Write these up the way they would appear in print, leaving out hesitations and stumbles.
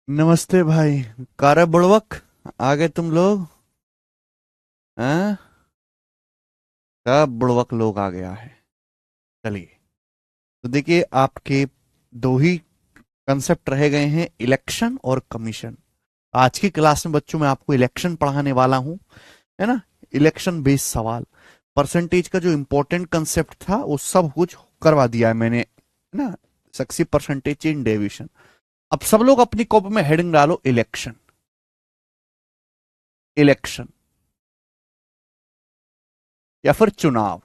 नमस्ते भाई। कार बुड़वक आ गए तुम लोग। हैं? सब बुड़वक लोग आ गया है। चलिए, तो देखिए आपके दो ही कंसेप्ट रह गए हैं, इलेक्शन और कमीशन। आज की क्लास में बच्चों मैं आपको इलेक्शन पढ़ाने वाला हूं, है ना। इलेक्शन बेस्ड सवाल, परसेंटेज का जो इंपॉर्टेंट कंसेप्ट था वो सब कुछ करवा दिया है मैंने, है ना। Success percentage in deviation. अब सब लोग अपनी कॉपी में हेडिंग डालो, इलेक्शन। इलेक्शन या फिर चुनाव।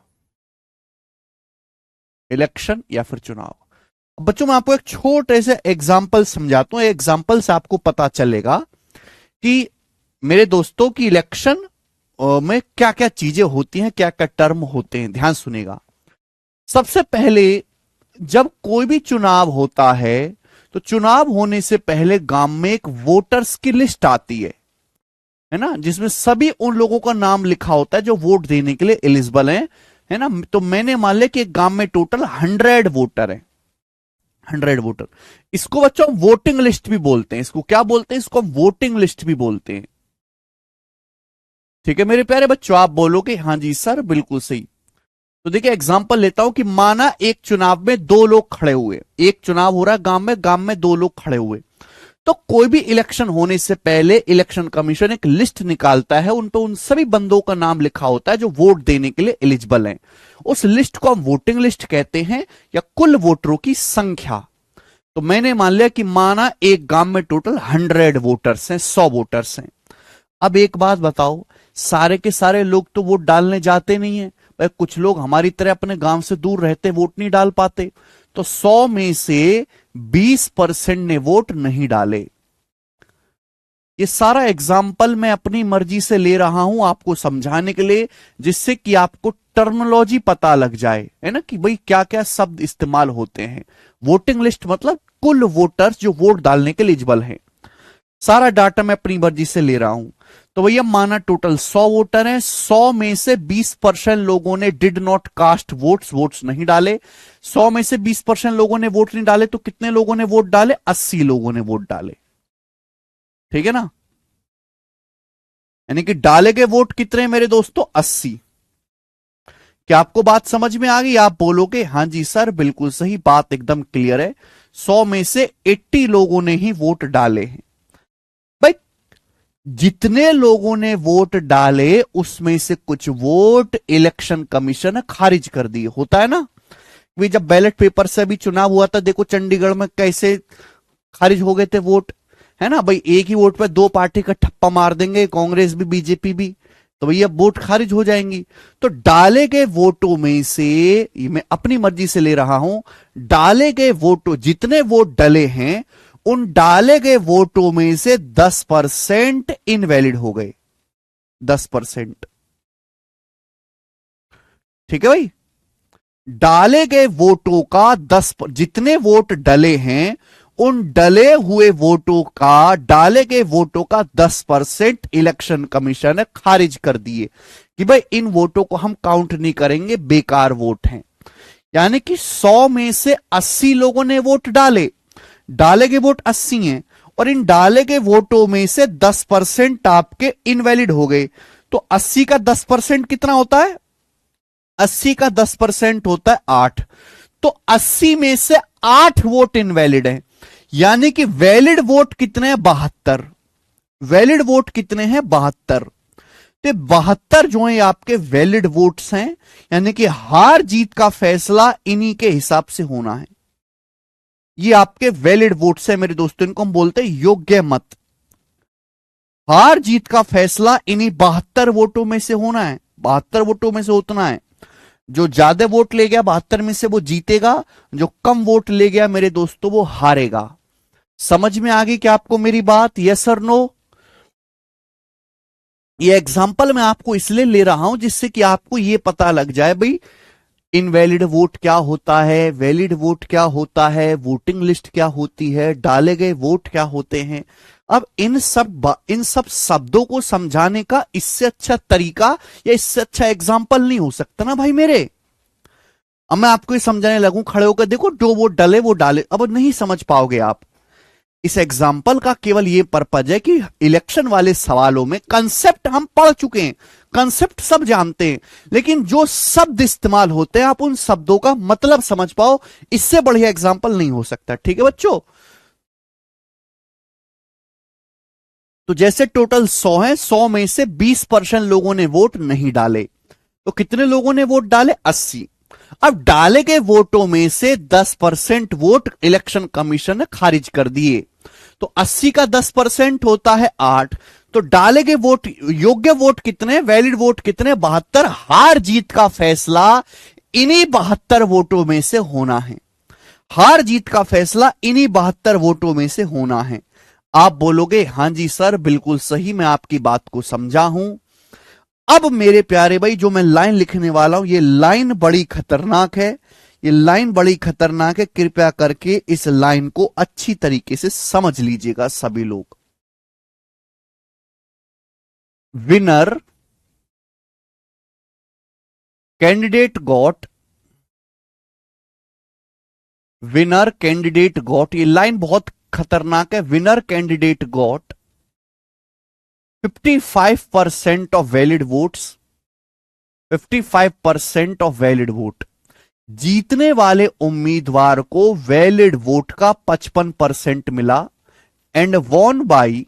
इलेक्शन या फिर चुनाव। अब बच्चों मैं आपको एक छोटे से एग्जाम्पल समझाता हूं। एग्जाम्पल से आपको पता चलेगा कि मेरे दोस्तों की इलेक्शन में क्या क्या चीजें होती हैं, क्या क्या टर्म होते हैं। ध्यान सुनेगा। सबसे पहले, जब कोई भी चुनाव होता है तो चुनाव होने से पहले गांव में एक वोटर्स की लिस्ट आती है ना, जिसमें सभी उन लोगों का नाम लिखा होता है जो वोट देने के लिए एलिजिबल हैं, है ना। तो मैंने मान लिया कि एक गांव में टोटल 100 वोटर है। 100 वोटर। इसको बच्चों वोटिंग लिस्ट भी बोलते हैं। इसको क्या बोलते हैं? इसको वोटिंग लिस्ट भी बोलते हैं। ठीक है मेरे प्यारे बच्चों, आप बोलोगे हाँ जी सर बिल्कुल सही। तो देखिए एग्जांपल लेता हूं कि माना एक चुनाव में दो लोग खड़े हुए। एक चुनाव हो रहा है गांव में दो लोग खड़े हुए। तो कोई भी इलेक्शन होने से पहले इलेक्शन कमीशन एक लिस्ट निकालता है, उन पे उन सभी बंदों का नाम लिखा होता है जो वोट देने के लिए एलिजिबल हैं। उस लिस्ट को हम वोटिंग लिस्ट कहते हैं, या कुल वोटरों की संख्या। तो मैंने मान लिया कि माना एक गांव में टोटल 100 वोटर्स हैं, 100 वोटर्स हैं। अब एक बात बताओ, सारे के सारे लोग तो वोट डालने जाते नहीं है भाई। कुछ लोग हमारी तरह अपने गांव से दूर रहते, वोट नहीं डाल पाते। तो 100 में से 20% ने वोट नहीं डाले। ये सारा एग्जाम्पल मैं अपनी मर्जी से ले रहा हूं आपको समझाने के लिए, जिससे कि आपको टर्मिनोलॉजी पता लग जाए, है ना, कि भाई क्या क्या शब्द इस्तेमाल होते हैं। वोटिंग लिस्ट मतलब कुल वोटर्स जो वोट डालने के एलिजिबल हैं। सारा डाटा मैं अपनी मर्जी से ले रहा हूं। तो भैया माना टोटल 100 वोटर हैं, 100 में से 20% लोगों ने did not cast votes, votes नहीं डाले। 100 में से 20% लोगों ने वोट नहीं डाले, तो कितने लोगों ने वोट डाले? 80 लोगों ने वोट डाले। ठीक है ना। यानी कि डाले गए वोट कितने मेरे दोस्तों? 80। क्या आपको बात समझ में आ गई? आप बोलोगे हाँ जी सर बिल्कुल सही, बात एकदम क्लियर है। 100 में से 80 लोगों ने ही वोट डाले हैं। भाई जितने लोगों ने वोट डाले उसमें से कुछ वोट इलेक्शन कमीशन ने खारिज कर दिए। होता है ना। भी जब बैलेट पेपर से भी चुनाव हुआ था, देखो चंडीगढ़ में कैसे खारिज हो गए थे वोट, है ना। भाई एक ही वोट पे दो पार्टी का ठप्पा मार देंगे, कांग्रेस भी बीजेपी भी, तो भैया वोट खारिज हो जाएंगी। तो डाले गए वोटों में से, ये मैं अपनी मर्जी से ले रहा हूं, डाले गए वोटों, जितने वोट डले हैं उन डाले गए वोटों में से 10% इनवैलिड हो गए। 10%। ठीक है भाई। डाले गए वोटों का जितने वोट डले हैं उन डले हुए वोटों का, डाले गए वोटों का 10% इलेक्शन कमीशन ने खारिज कर दिए कि भाई इन वोटों को हम काउंट नहीं करेंगे, बेकार वोट हैं। यानी कि 100 में से 80 लोगों ने वोट डाले, डाले गए वोट 80 हैं, और इन डाले गए वोटों में से 10% आपके इनवैलिड हो गए। तो 80 का 10% कितना होता है? 80 का 10% होता है 8। तो 80 में से 8 वोट इनवैलिड हैं। यानी कि वैलिड वोट कितने हैं? 72। वैलिड वोट कितने हैं? 72। तो 72 जो है आपके वैलिड वोट्स हैं। यानी कि हार जीत का फैसला इन्हीं के हिसाब से होना है। ये आपके वैलिड वोट्स है मेरे दोस्तों, इनको हम बोलते हैं योग्य मत। हार जीत का फैसला इन्हीं 72 वोटों में से होना है। 72 वोटों में से उतना है। जो ज्यादा वोट ले गया 72 में से वो जीतेगा, जो कम वोट ले गया मेरे दोस्तों वो हारेगा। समझ में आ गई क्या आपको मेरी बात? यस और नो? ये एग्जाम्पल मैं आपको इसलिए ले रहा हूं जिससे कि आपको ये पता लग जाए भाई इनवैलिड वोट क्या होता है, वैलिड वोट क्या होता है, वोटिंग लिस्ट क्या होती है, डाले गए वोट क्या होते हैं। अब इन सब शब्दों को समझाने का इससे अच्छा तरीका या इससे अच्छा एग्जाम्पल नहीं हो सकता ना भाई मेरे। अब मैं आपको ये समझाने लगूं खड़े होकर, देखो जो वोट डले वो डाले, अब नहीं समझ पाओगे आप। इस एग्जाम्पल का केवल यह पर्पज है कि इलेक्शन वाले सवालों में कंसेप्ट हम पढ़ चुके हैं, कंसेप्ट सब जानते हैं, लेकिन जो शब्द इस्तेमाल होते हैं आप उन शब्दों का मतलब समझ पाओ, इससे बढ़िया एग्जाम्पल नहीं हो सकता। ठीक है बच्चों, तो जैसे टोटल 100 है, 100 में से 20% लोगों ने वोट नहीं डाले, तो कितने लोगों ने वोट डाले? 80। अब डाले गए वोटों में से 10% वोट इलेक्शन कमीशन ने खारिज कर दिए, तो 80 का 10% होता है 8। तो डाले गए वोट, योग्य वोट कितने, वैलिड वोट कितने? 72। हार जीत का फैसला इन्हीं 72 वोटों में से होना है, हार जीत का फैसला इन्हीं 72 वोटों में से होना है। आप बोलोगे हां जी सर बिल्कुल सही, मैं आपकी बात को समझा हूं। अब मेरे प्यारे भाई, जो मैं लाइन लिखने वाला हूं, ये लाइन बड़ी खतरनाक है, ये लाइन बड़ी खतरनाक है, कृपया करके इस लाइन को अच्छी तरीके से समझ लीजिएगा सभी लोग। Winner candidate got, winner candidate got, ये लाइन बहुत खतरनाक है। Winner candidate got 55% of valid votes, 55% of valid vote. जीतने वाले उम्मीदवार को वैलिड वोट का 55% मिला, एंड वॉन बाई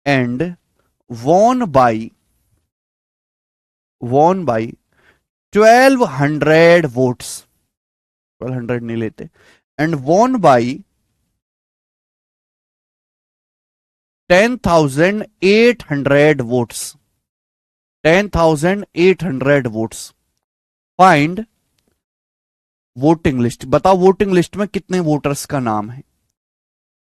1200 वोट्स, 1200 नहीं लेते, and won by 10,800 votes, 10,800 votes. Find voting list, बताओ वोटिंग लिस्ट में कितने वोटर्स का नाम है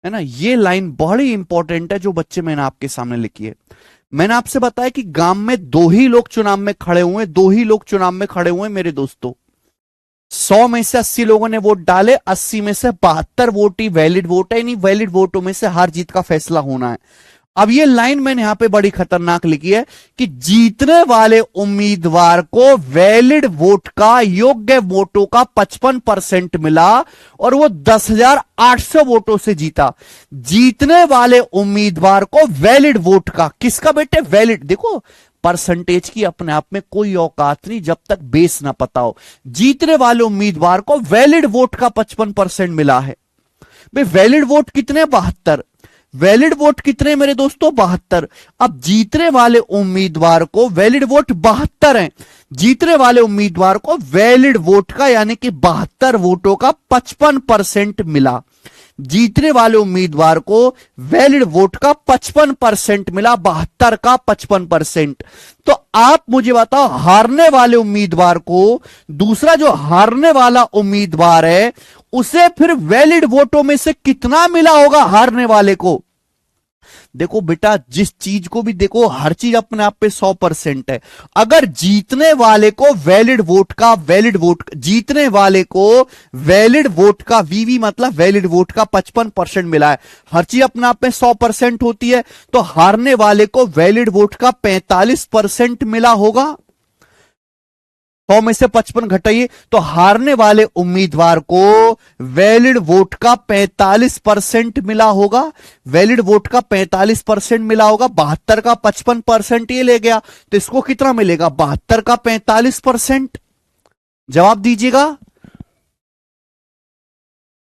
ना। ये लाइन बड़ी इंपॉर्टेंट है जो बच्चे मैंने आपके सामने लिखी है। मैंने आपसे बताया कि गांव में 2 ही लोग चुनाव में खड़े हुए, 2 ही लोग चुनाव में खड़े हुए मेरे दोस्तों। 100 में से 80 लोगों ने वोट डाले, 80 में से 72 वोट ही वैलिड वोट है, नहीं वैलिड वोटों में से हार जीत का फैसला होना है। अब ये लाइन मैंने यहां पे बड़ी खतरनाक लिखी है कि जीतने वाले उम्मीदवार को वैलिड वोट का, योग्य वोटों का 55% मिला और वो 10,800 वोटों से जीता। जीतने वाले उम्मीदवार को वैलिड वोट का, किसका बेटे? वैलिड। देखो परसेंटेज की अपने आप में कोई औकात नहीं जब तक बेस ना पता हो। जीतने वाले उम्मीदवार को वैलिड वोट का 55% मिला है। भाई वैलिड वोट कितने? 72। वैलिड वोट कितने मेरे दोस्तों? 72। अब जीतने वाले उम्मीदवार को वैलिड वोट 72 है, जीतने वाले उम्मीदवार को वैलिड वोट का यानी कि 72 वोटों का 55% मिला। जीतने वाले उम्मीदवार को वैलिड वोट का 55% मिला, 72 का 55%। तो आप मुझे बताओ हारने वाले उम्मीदवार को, दूसरा जो हारने वाला उम्मीदवार है उसे फिर वैलिड वोटों में से कितना मिला होगा हारने वाले को? देखो बेटा, जिस चीज को भी देखो, हर चीज अपने आप पे 100% है। अगर जीतने वाले को वैलिड वोट का, जीतने वाले को वैलिड वोट का, वीवी मतलब वैलिड वोट का 55% मिला है, हर चीज अपने आप में 100% होती है, तो हारने वाले को वैलिड वोट का 45% मिला होगा। 100 में से 55 घटाइए, तो हारने वाले उम्मीदवार को वैलिड वोट का 45% मिला होगा। वैलिड वोट का 45% मिला होगा, 72 का 55% ये ले गया, तो इसको कितना मिलेगा? 72 का 45%। जवाब दीजिएगा।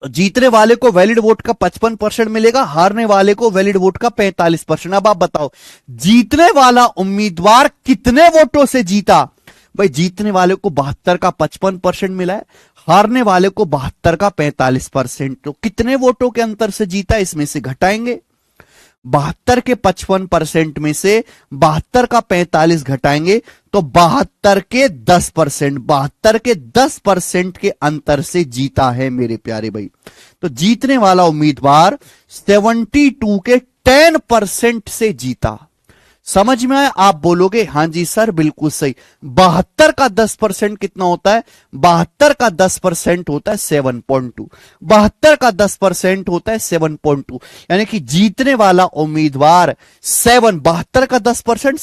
जीतने वाले को वैलिड वोट का 55% मिलेगा, हारने वाले को वैलिड वोट का 45%। अब आप बताओ जीतने वाला उम्मीदवार कितने वोटों से जीता? भाई जीतने वाले को 72 का 55% मिला है, हारने वाले को 72 का 45%, तो कितने वोटों के अंतर से जीता? इसमें से घटाएंगे, 72 के 55% में से 72 का 45 घटाएंगे तो 72 के 10%, 72 के 10% के अंतर से जीता है मेरे प्यारे भाई। तो जीतने वाला उम्मीदवार 72 के 10% से जीता। समझ में आया? आप बोलोगे हां जी सर बिल्कुल सही। 72 का 10% कितना होता है? 72 का 10% होता है 7.2। 72 का 10% होता है 7.2, यानी कि जीतने वाला उम्मीदवार 72 का 10%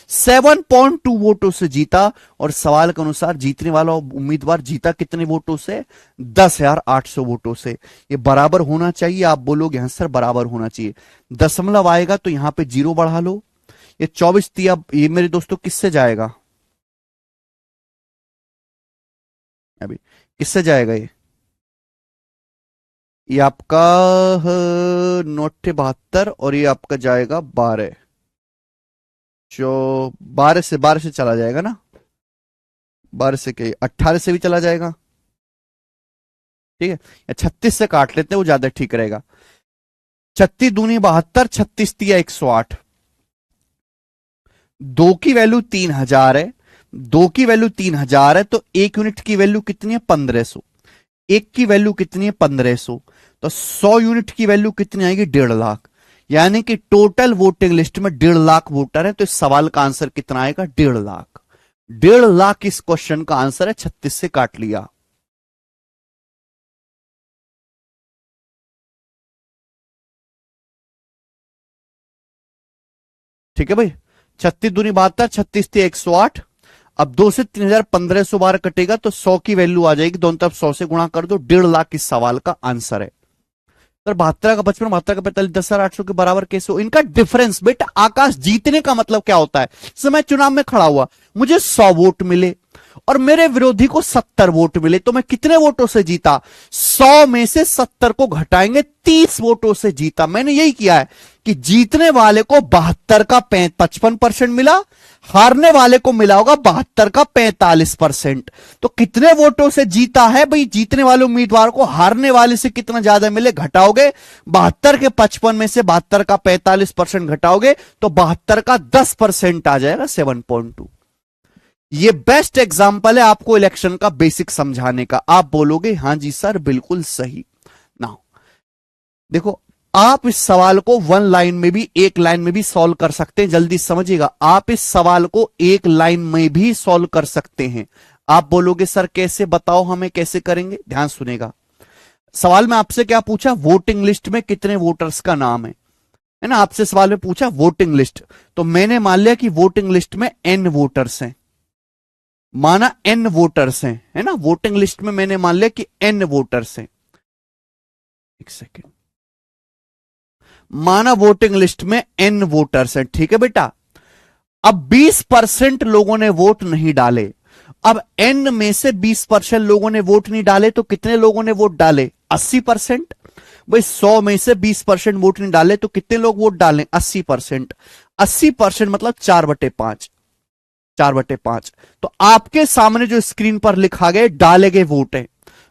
7.2 वोटों से जीता और सवाल के अनुसार जीतने वाला उम्मीदवार जीता कितने वोटों से? 10,800 वोटों से। ये बराबर होना चाहिए। आप बोलोगे हाँ सर बराबर होना चाहिए। दशमलव आएगा तो यहां पे 0 बढ़ा लो। ये 24 थी, अब ये मेरे दोस्तों किससे जाएगा? अभी किससे जाएगा ये आपका 9/72 और ये आपका जाएगा 12। जो 12 से चला जाएगा ना, 12 से के 18 से भी चला जाएगा, ठीक है। या 36 से काट लेते हैं, वो ज्यादा ठीक रहेगा। 36 दूनी 72, 36 तिया 108। 2 की वैल्यू 3000 है, 2 की वैल्यू 3000 है, तो 1 यूनिट की वैल्यू कितनी है? 1500। 1 की वैल्यू कितनी है? 1500। तो 100 यूनिट की वैल्यू कितनी आएगी? 1.5 लाख। यानी कि टोटल वोटिंग लिस्ट में 1.5 लाख वोटर है, तो इस सवाल का आंसर कितना आएगा? 1.5 लाख। 1.5 लाख इस क्वेश्चन का आंसर है। 36 से काट लिया। ठीक है भाई। 36 दूनी 72, 36 थी 108। अब 2 से 3000 1500 बार कटेगा तो 100 की वैल्यू आ जाएगी, दोनों तरफ 100 से गुणा कर दो। 1.5 लाख इस सवाल का आंसर है। सर 72 का 55, 72 का 45, 10,800 के बराबर कैसे हो? इनका डिफरेंस बेटा आकाश, जीतने का मतलब क्या होता है? समय चुनाव में खड़ा हुआ, मुझे 100 वोट मिले और मेरे विरोधी को 70 वोट मिले, तो मैं कितने वोटों से जीता? 100 में से 70 को घटाएंगे, 30 वोटों से जीता। मैंने यही किया है कि जीतने वाले को 72 का 55% मिला, हारने वाले को मिला होगा 72 का 45%। तो कितने वोटों से जीता है भाई? जीतने वाले उम्मीदवार को हारने वाले से कितना ज्यादा मिले, घटाओगे। 72 के 55 में से 72 का 45% घटाओगे तो 72 का 10% आ जाएगा, 7.2। ये बेस्ट एग्जांपल है आपको इलेक्शन का बेसिक समझाने का। आप बोलोगे हां जी सर बिल्कुल सही ना। देखो, आप इस सवाल को 1 लाइन में भी, 1 लाइन में भी सॉल्व कर सकते हैं। जल्दी समझिएगा, आप इस सवाल को 1 लाइन में भी सॉल्व कर सकते हैं। आप बोलोगे सर कैसे, बताओ हमें कैसे करेंगे। ध्यान सुनेगा। सवाल में आपसे क्या पूछा? वोटिंग लिस्ट में कितने वोटर्स का नाम है ना। आपसे सवाल में पूछा वोटिंग लिस्ट, तो मैंने मान लिया कि वोटिंग लिस्ट में n वोटर्स हैं। माना n वोटर्स हैं, है ना। वोटिंग लिस्ट में मैंने मान लिया कि n वोटर्स हैं। एक सेकेंड, माना वोटिंग लिस्ट में n वोटर्स हैं, ठीक है बेटा। अब 20% लोगों ने वोट नहीं डाले। अब n में से 20% लोगों ने वोट नहीं डाले, तो कितने लोगों ने वोट डाले? 80%। भाई 100 में से 20% वोट नहीं डाले तो कितने लोग वोट डालें? 80%। 80% मतलब 4/5। 4/5। तो आपके सामने जो स्क्रीन पर लिखा गया डाले गए वोट है,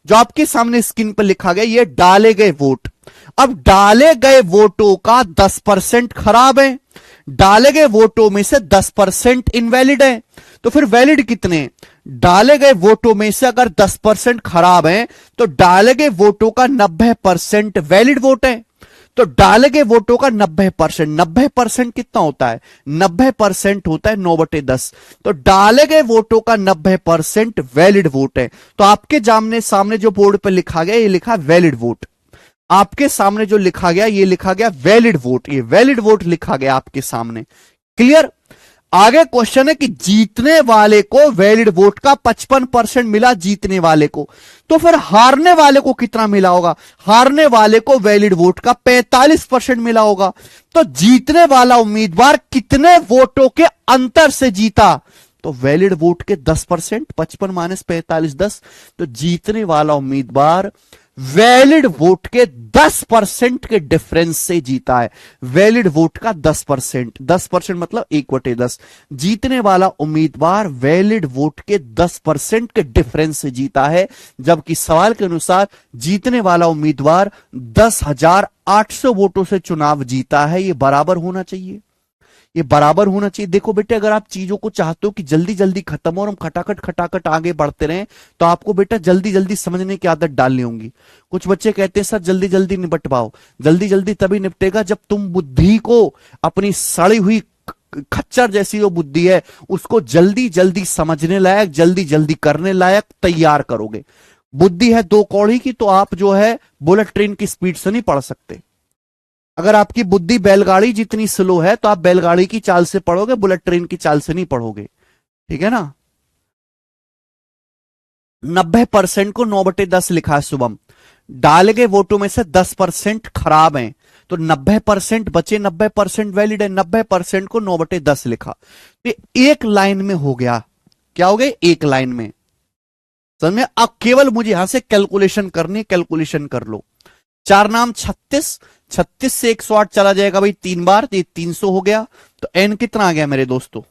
जो आपके सामने स्क्रीन पर लिखा गया ये डाले गए वोट। अब डाले गए वोटों का 10% खराब है, डाले गए वोटों में से 10% इनवैलिड है। तो फिर वैलिड कितने? डाले गए वोटों में से अगर 10% खराब है तो डाले गए वोटों का 90% वैलिड वोट है। तो डाले गए वोटों का 90%, 90% कितना होता है? 90% होता है 9/10। तो डाले गए वोटों का 90% वैलिड वोट है। तो आपके सामने जो बोर्ड पर लिखा गया ये लिखा वैलिड वोट। आपके सामने जो लिखा गया ये लिखा गया वैलिड वोट। ये वैलिड वोट लिखा गया आपके सामने। क्लियर? आगे क्वेश्चन है कि जीतने वाले को वैलिड वोट का 55% मिला, जीतने वाले को। तो फिर हारने वाले को कितना मिला होगा? हारने वाले को वैलिड वोट का 45% मिला होगा। तो जीतने वाला उम्मीदवार कितने वोटों के अंतर से जीता? तो वैलिड वोट के 10%, 55 - 45 10। तो जीतने वाला उम्मीदवार वैलिड वोट के 10% के डिफरेंस से जीता है। वैलिड वोट का 10%, 10% मतलब 1/10। जीतने वाला उम्मीदवार वैलिड वोट के 10% के डिफरेंस से जीता है, जबकि सवाल के अनुसार जीतने वाला उम्मीदवार 10,800 वोटों से चुनाव जीता है। यह बराबर होना चाहिए, ये बराबर होना चाहिए। देखो बेटे, अगर आप चीजों को चाहते हो कि जल्दी जल्दी खत्म हो और हम खटाखट खटाखट आगे बढ़ते रहें, तो आपको बेटा जल्दी जल्दी समझने की आदत डालनी होगी। कुछ बच्चे कहते हैं सर जल्दी जल्दी निपट पाओ। जल्दी जल्दी तभी निपटेगा जब तुम बुद्धि को, अपनी सड़ी हुई खच्चर जैसी जो बुद्धि है उसको जल्दी जल्दी समझने लायक, जल्दी जल्दी करने लायक तैयार करोगे। बुद्धि है 2 कौड़ी की, तो आप जो है बुलेट ट्रेन की स्पीड से नहीं पढ़ सकते। अगर आपकी बुद्धि बैलगाड़ी जितनी स्लो है तो आप बैलगाड़ी की चाल से पढ़ोगे, बुलेट ट्रेन की चाल से नहीं पढ़ोगे। ठीक है ना। 90% को 9/10 लिखा है शुभम। डाले गए वोटों में से 10% खराब हैं, तो 90% बचे, 90% वैलिड है, 90% को 9/10 लिखा। तो एक लाइन में हो गया। क्या हो गया? एक लाइन में। समझ में? अब केवल मुझे यहां से कैलकुलेशन करनी है, कैलकुलेशन कर लो। 4 नाम 36, 36 से 108 चला जाएगा भाई 3 बार, तो ये 300 हो गया। तो एन कितना आ गया मेरे दोस्तों?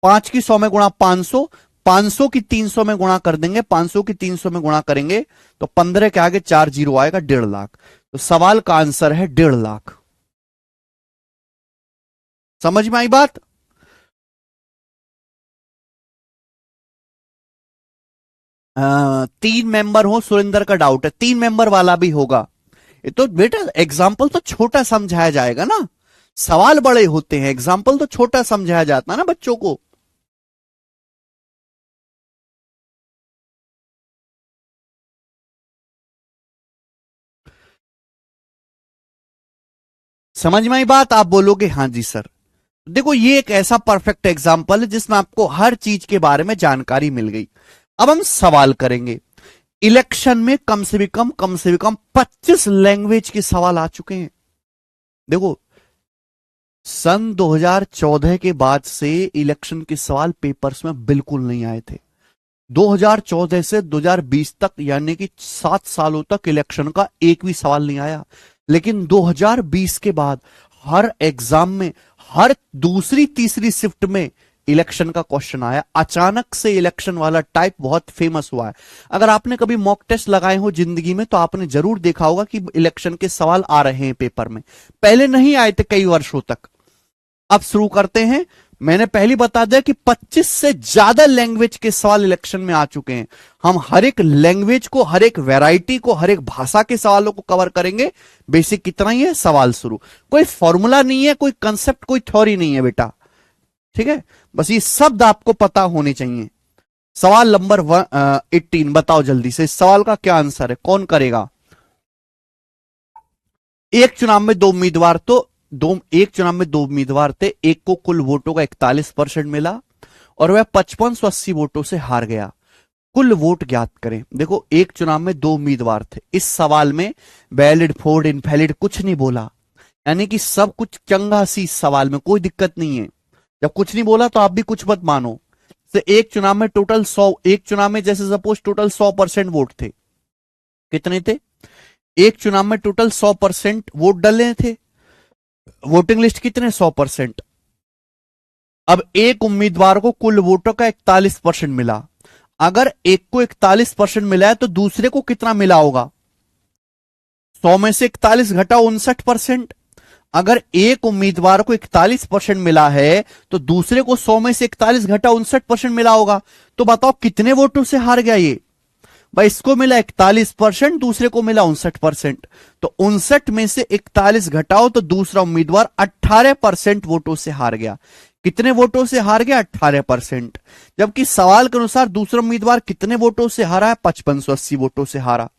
5 की 100 में गुणा 500, 500 की 300 में गुणा कर देंगे, 500 की 300 में गुणा करेंगे तो 15 के आगे 4 जीरो आएगा, 1.5 लाख। तो सवाल का आंसर है 1.5 लाख। समझ में आई बात? तीन मेंबर हो, सुरेंद्र का डाउट है, 3 मेंबर वाला भी होगा। ये तो बेटा एग्जाम्पल तो छोटा समझाया जाएगा ना, सवाल बड़े होते हैं, एग्जाम्पल तो छोटा समझाया जाता है ना बच्चों को। समझ में आई बात? आप बोलोगे हाँ जी सर। देखो ये एक ऐसा परफेक्ट एग्जाम्पल है जिसमें आपको हर चीज के बारे में जानकारी मिल गई। अब हम सवाल करेंगे। इलेक्शन में कम से भी कम 25 लैंग्वेज के सवाल आ चुके हैं। देखो सन 2014 के बाद से इलेक्शन के सवाल पेपर्स में बिल्कुल नहीं आए थे। 2014 से 2020 तक यानी कि 7 सालों तक इलेक्शन का एक भी सवाल नहीं आया। लेकिन 2020 के बाद हर एग्जाम में, हर दूसरी तीसरी शिफ्ट में इलेक्शन का क्वेश्चन आया। अचानक से इलेक्शन वाला टाइप बहुत फेमस हुआ है। अगर आपने कभी मॉक टेस्ट लगाए हो जिंदगी में तो आपने जरूर देखा होगा कि इलेक्शन के सवाल आ रहे हैं पेपर में। पहले नहीं आए थे कई वर्षों तक। अब शुरू करते हैं। मैंने पहले बता दिया कि 25 से ज्यादा लैंग्वेज के सवाल इलेक्शन में आ चुके हैं। हम हर एक लैंग्वेज को, हर एक वैरायटी को, हर एक भाषा के सवालों को कवर करेंगे। बेसिक कितना ही है, सवाल शुरू। कोई फॉर्मूला नहीं है, कोई कंसेप्ट, कोई थ्योरी नहीं है बेटा, ठीक है। बस ये शब्द आपको पता होने चाहिए। सवाल नंबर 18 बताओ जल्दी से, इस सवाल का क्या आंसर है, कौन करेगा? एक चुनाव में दो उम्मीदवार तो एक चुनाव में दो उम्मीदवार थे, एक को कुल वोटों का 41% मिला और वह 5580 वोटों से हार गया। कुल वोट ज्ञात करें। देखो एक चुनाव में दो उम्मीदवार थे। इस सवाल में वैलिड, फोर्ड, इनवैलिड कुछ नहीं बोला, यानी कि सब कुछ चंगा सी, इस सवाल में कोई दिक्कत नहीं है। जब कुछ नहीं बोला तो आप भी कुछ मत मानो। तो एक चुनाव में टोटल 100, एक चुनाव में जैसे सपोज टोटल 100% वोट थे। कितने थे? एक चुनाव में टोटल 100% वोट डले थे। वोटिंग लिस्ट कितने? 100%। अब एक उम्मीदवार को कुल वोटों का 41% मिला। अगर एक को 41% मिला है तो दूसरे को कितना मिला होगा? 100 में से 41 घटा 59%। अगर एक उम्मीदवार को 41% मिला है तो दूसरे को 100 में से 41 घटा 59% मिला होगा। तो बताओ कितने वोटों से हार गया ये? भाई इसको मिला 41%, दूसरे को मिला 59%। तो 59 में से 41 घटाओ तो दूसरा उम्मीदवार 18% वोटों से हार गया। कितने वोटों से हार गया? 18%। जबकि सवाल के अनुसार दूसरा उम्मीदवार कितने वोटों से हारा है? 5580 वोटों से हारा।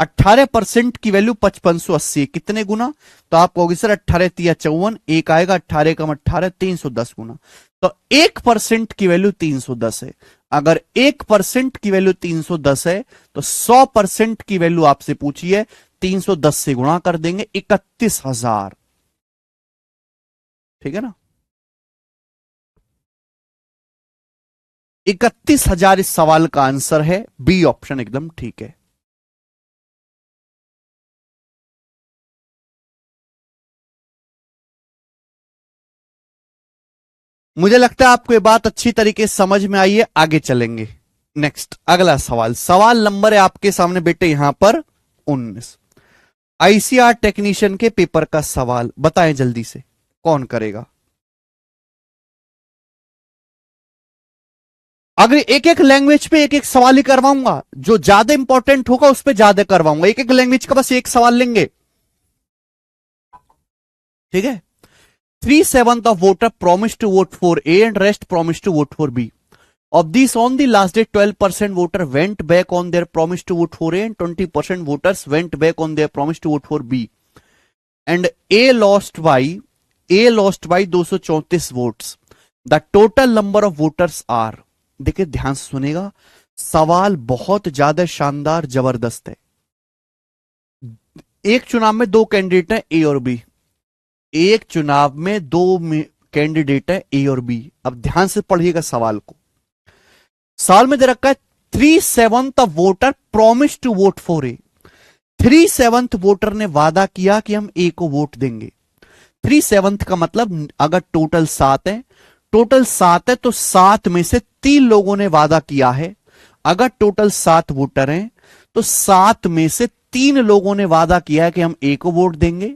18% की वैल्यू 5580 कितने गुना? तो आप कहोगे सर 18 तिया 54, एक आएगा 18 कम 18 310 गुना। तो 1% की वैल्यू 310 है। अगर 1% की वैल्यू 310 है तो 100% की वैल्यू आपसे पूछी है, 310 से गुणा कर देंगे, 31,000। ठीक है ना? 31,000 इस सवाल का आंसर है। बी ऑप्शन एकदम ठीक है। मुझे लगता है आपको ये बात अच्छी तरीके से समझ में आई है। आगे चलेंगे। नेक्स्ट अगला सवाल, सवाल नंबर है आपके सामने बेटे यहां पर 19। आईसीआर टेक्नीशियन के पेपर का सवाल बताएं जल्दी से, कौन करेगा? अगर एक एक लैंग्वेज पे एक एक सवाल ही करवाऊंगा, जो ज्यादा इंपॉर्टेंट होगा उस पर ज्यादा करवाऊंगा। एक एक लैंग्वेज का बस एक सवाल लेंगे, ठीक है। 3/7 of voter promised to vote for A and rest promised to vote for B. Of these, on the last day, 12% voter went back on their promise to vote for A and 20% voters went back on their promise to vote for B. And A lost by 234 votes. The total number of voters are, देखिए ध्यान से सुनेगा, सवाल बहुत ज्यादा शानदार जबरदस्त है। एक चुनाव में दो कैंडिडेट हैं, ए और बी। एक चुनाव में दो कैंडिडेट हैं, ए और बी। अब ध्यान से पढ़िएगा सवाल को। सवाल में दे रखा है 3/7 of voter promise to vote for A. 3/7 voter ने वादा किया कि हम ए को वोट देंगे। 3/7 का मतलब अगर टोटल 7 है, टोटल 7 है तो 7 में से 3 लोगों ने वादा किया है। अगर टोटल 7 वोटर हैं तो 7 में से 3 लोगों ने वादा किया है कि हम ए को वोट देंगे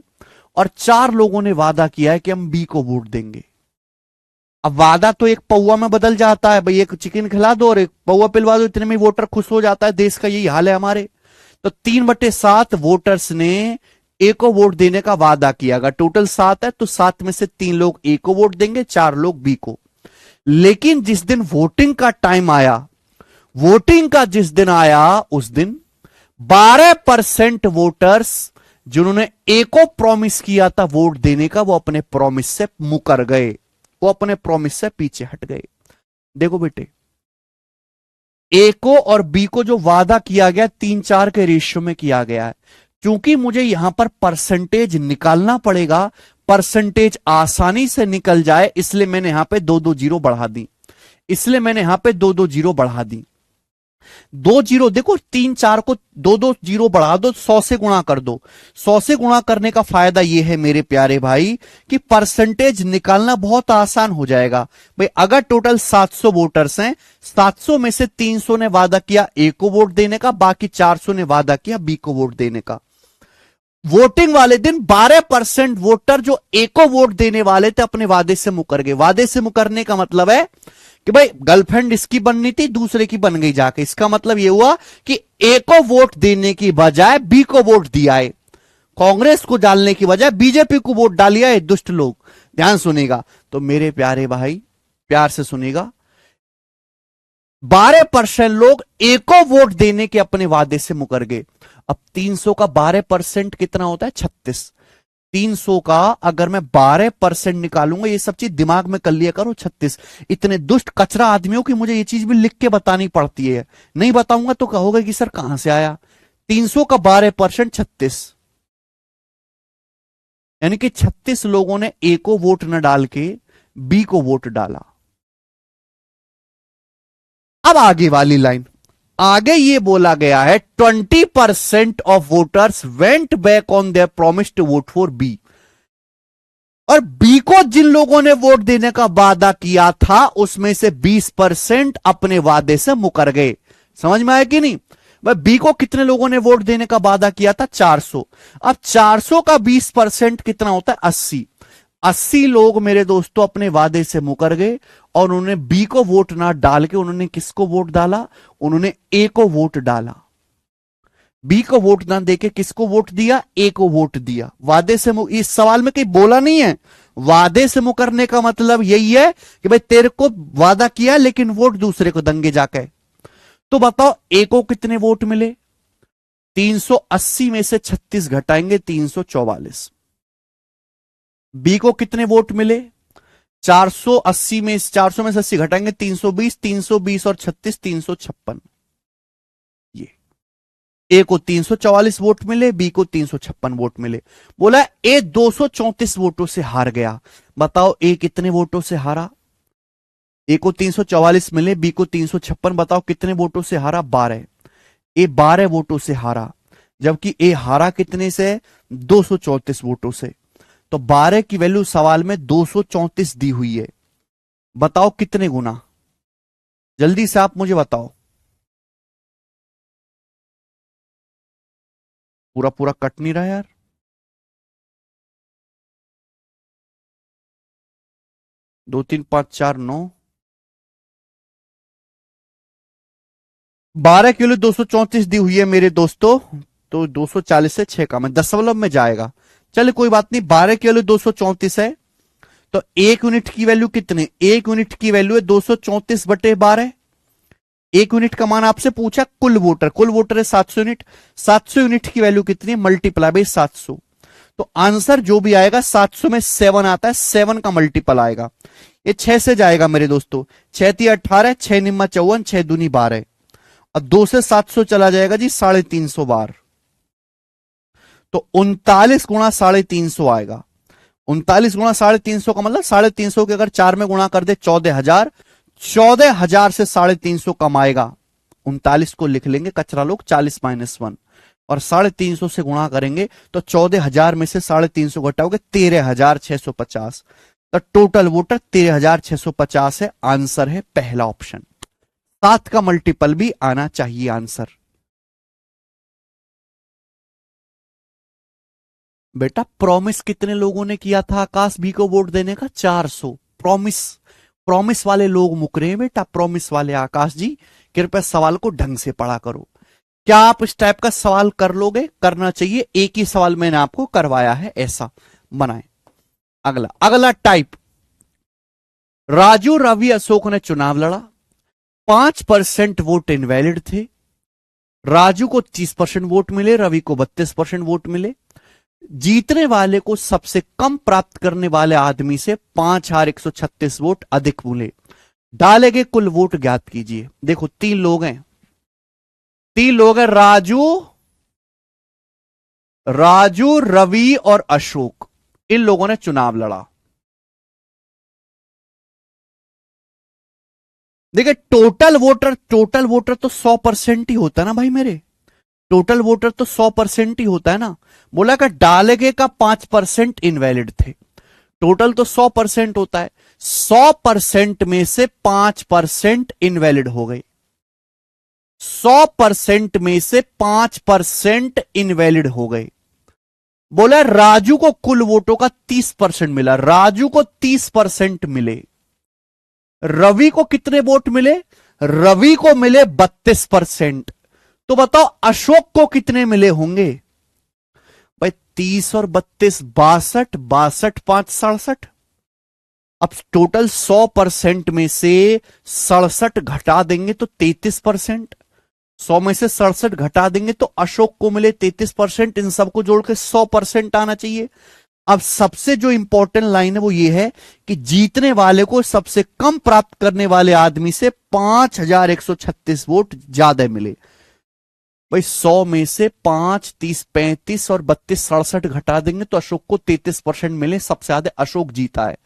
और 4 लोगों ने वादा किया है कि हम बी को वोट देंगे। अब वादा तो एक पौवा में बदल जाता है, भाई एक चिकन खिला दो और एक पौवा पिलवा दो, इतने में वोटर खुश हो जाता है। देश का यही हाल है हमारे। तो 3/7 वोटर्स ने ए को वोट देने का वादा किया। अगर टोटल 7 है तो 7 में से 3 लोग ए को वोट देंगे, 4 लोग बी को। लेकिन जिस दिन वोटिंग का टाइम आया, वोटिंग का जिस दिन आया, उस दिन 12% वोटर्स जिन्होंने ए को प्रॉमिस किया था वोट देने का, वो अपने प्रॉमिस से मुकर गए, वो अपने प्रॉमिस से पीछे हट गए। देखो बेटे, ए को और बी को जो वादा किया गया 3-4 के रेशियो में किया गया है। क्योंकि मुझे यहां पर परसेंटेज निकालना पड़ेगा, परसेंटेज आसानी से निकल जाए, इसलिए मैंने यहां पे 2-2 जीरो बढ़ा दी। इसलिए मैंने यहां पे 2-2 जीरो बढ़ा दी। 2 जीरो देखो, 3-4 को 2-2 जीरो बढ़ा दो, 100 से गुणा कर दो। 100 से गुणा करने का फायदा यह है मेरे प्यारे भाई कि परसेंटेज निकालना बहुत आसान हो जाएगा। भाई अगर टोटल 700 वोटर्स हैं, 700 में से 300 ने वादा किया ए को वोट देने का, बाकी 400 ने वादा किया बी को वोट देने का। वोटिंग वाले दिन 12% वोटर जो ए को वोट देने वाले थे अपने वादे से मुकर गए। वादे से मुकरने का मतलब है कि भाई गर्लफ्रेंड इसकी बननी थी, दूसरे की बन गई जाके। इसका मतलब यह हुआ कि ए को वोट देने की बजाय बी को वोट दिया है। कांग्रेस को डालने की बजाय बीजेपी को वोट डालिया है दुष्ट लोग। ध्यान सुनेगा तो मेरे प्यारे भाई, प्यार से सुनेगा। 12% लोग ए को वोट देने के अपने वादे से मुकर गए। अब 300 का 12% कितना होता है? 36। 300 का अगर मैं 12% निकालूंगा, ये सब चीज दिमाग में कर लिया करो, 36। इतने दुष्ट कचरा आदमियों की मुझे ये चीज भी लिख के बतानी पड़ती है। नहीं बताऊंगा तो कहोगे कि सर कहां से आया। 300 का 12% 36, यानी कि 36 लोगों ने ए को वोट न डाल के बी को वोट डाला। अब आगे वाली लाइन, आगे ये बोला गया है 20% of voters went back on their promise to vote for B. और बी को जिन लोगों ने वोट देने का वादा किया था उसमें से 20% अपने वादे से मुकर गए। समझ में आया कि नहीं? वह बी को कितने लोगों ने वोट देने का वादा किया था? 400। अब 400 का 20% कितना होता है? 80। 80 लोग मेरे दोस्तों अपने वादे से मुकर गए और उन्होंने बी को वोट ना डाल के उन्होंने किसको वोट डाला? उन्होंने ए को वोट डाला। बी को वोट ना देके किसको वोट दिया? ए को वोट दिया। वादे से इस सवाल में कहीं बोला नहीं है। वादे से मुकरने का मतलब यही है कि भाई तेरे को वादा किया लेकिन वोट दूसरे को दंगे जाके। तो बताओ ए को कितने वोट मिले? 380 में से 36 घटाएंगे 344। बी को कितने वोट मिले? 480 में 400 में से 80 घटाएंगे 320, 320 और 36 356। ये ए को 344 वोट मिले, बी को 356 वोट मिले। बोला ए 234 वोटों से हार गया। बताओ ए कितने वोटों से हारा? ए को 344 मिले, बी को 356, बताओ कितने वोटों से हारा? 12। ए 12 वोटों से हारा, जबकि ए हारा कितने से? 234 वोटों से। तो 12 की वैल्यू सवाल में 234 दी हुई है। बताओ कितने गुना? जल्दी से आप मुझे बताओ। पूरा पूरा कट नहीं रहा यार। 2 3 5 4 9, 12 किलो 234 दी हुई है मेरे दोस्तों। तो 240 से 6 का मैं दशमलव में जाएगा। चलो कोई बात नहीं, 12 किलो 234 है तो 1 यूनिट की वैल्यू कितने? 1 यूनिट की वैल्यू है 234/12। 1 यूनिट का मान आपसे पूछा कुल वोटर है 700 यूनिट। 700 यूनिट की वैल्यू कितनी है? Multiply by 700। तो आंसर जो भी आएगा 700 में 7 आता है, 7 का मल्टीपल आएगा। ये 6 से जाएगा मेरे दोस्तों। 6 × 3 = 18, 6 × 9 = 54, 6 दूनी 12। अब 2 से 700 चला जाएगा जी 350 बार, तो 39 गुणा 350 आएगा। 39 गुणा 350 का मतलब 350 के अगर 4 में गुणा कर दे 14,000, 14,000 से 350 कमाएगा। 39 को लिख लेंगे कचरा लोग 40-1 और 350 से गुणा करेंगे तो 14,000 में से 350 घटाओगे 13,650। तो टोटल वोटर 13,650 है। आंसर है पहला ऑप्शन। 7 का मल्टीपल भी आना चाहिए आंसर। बेटा प्रॉमिस कितने लोगों ने किया था आकाश भी को वोट देने का? 400। प्रॉमिस, प्रॉमिस वाले लोग मुकरे हैं बेटा, प्रॉमिस वाले। आकाश जी कृपया सवाल को ढंग से पढ़ा करो। क्या आप इस टाइप का सवाल कर लोगे? करना चाहिए। एक ही सवाल मैंने आपको करवाया है, ऐसा बनाए। अगला अगला टाइप, राजू रवि अशोक ने चुनाव लड़ा, 5% वोट इनवैलिड थे। राजू को 30% वोट मिले, रवि को 32% वोट मिले। जीतने वाले को सबसे कम प्राप्त करने वाले आदमी से 5,136 वोट अधिक मिले। डाले गए कुल वोट ज्ञात कीजिए। देखो 3 लोग हैं, 3 लोग हैं, राजू रवि और अशोक। इन लोगों ने चुनाव लड़ा। देखिए टोटल वोटर तो 100% ही होता है ना भाई मेरे, टोटल वोटर तो 100% ही होता है ना। बोला कि डाले गए का 5% इनवैलिड थे, टोटल तो 100% होता है। 100% में से 5% इनवैलिड हो गए, 100% में से 5% इनवैलिड हो गए। बोला राजू को कुल वोटों का 30% मिला, राजू को 30% मिले। रवि को कितने वोट मिले? रवि को मिले 32%। तो बताओ अशोक को कितने मिले होंगे? भाई 30 और 32 62, 62 5 67। अब टोटल 100% में से 67 घटा देंगे तो 33%। 100 में से 67 घटा देंगे तो अशोक को मिले 33%। इन सबको जोड़ के 100% आना चाहिए। अब सबसे जो इंपॉर्टेंट लाइन है वो ये है कि जीतने वाले को सबसे कम प्राप्त करने वाले आदमी से 5,136 वोट ज्यादा मिले। भाई 100 में से 5 30 35 और 32 67 घटा देंगे तो अशोक को 33% मिले। सबसे ज्यादा अशोक जीता है,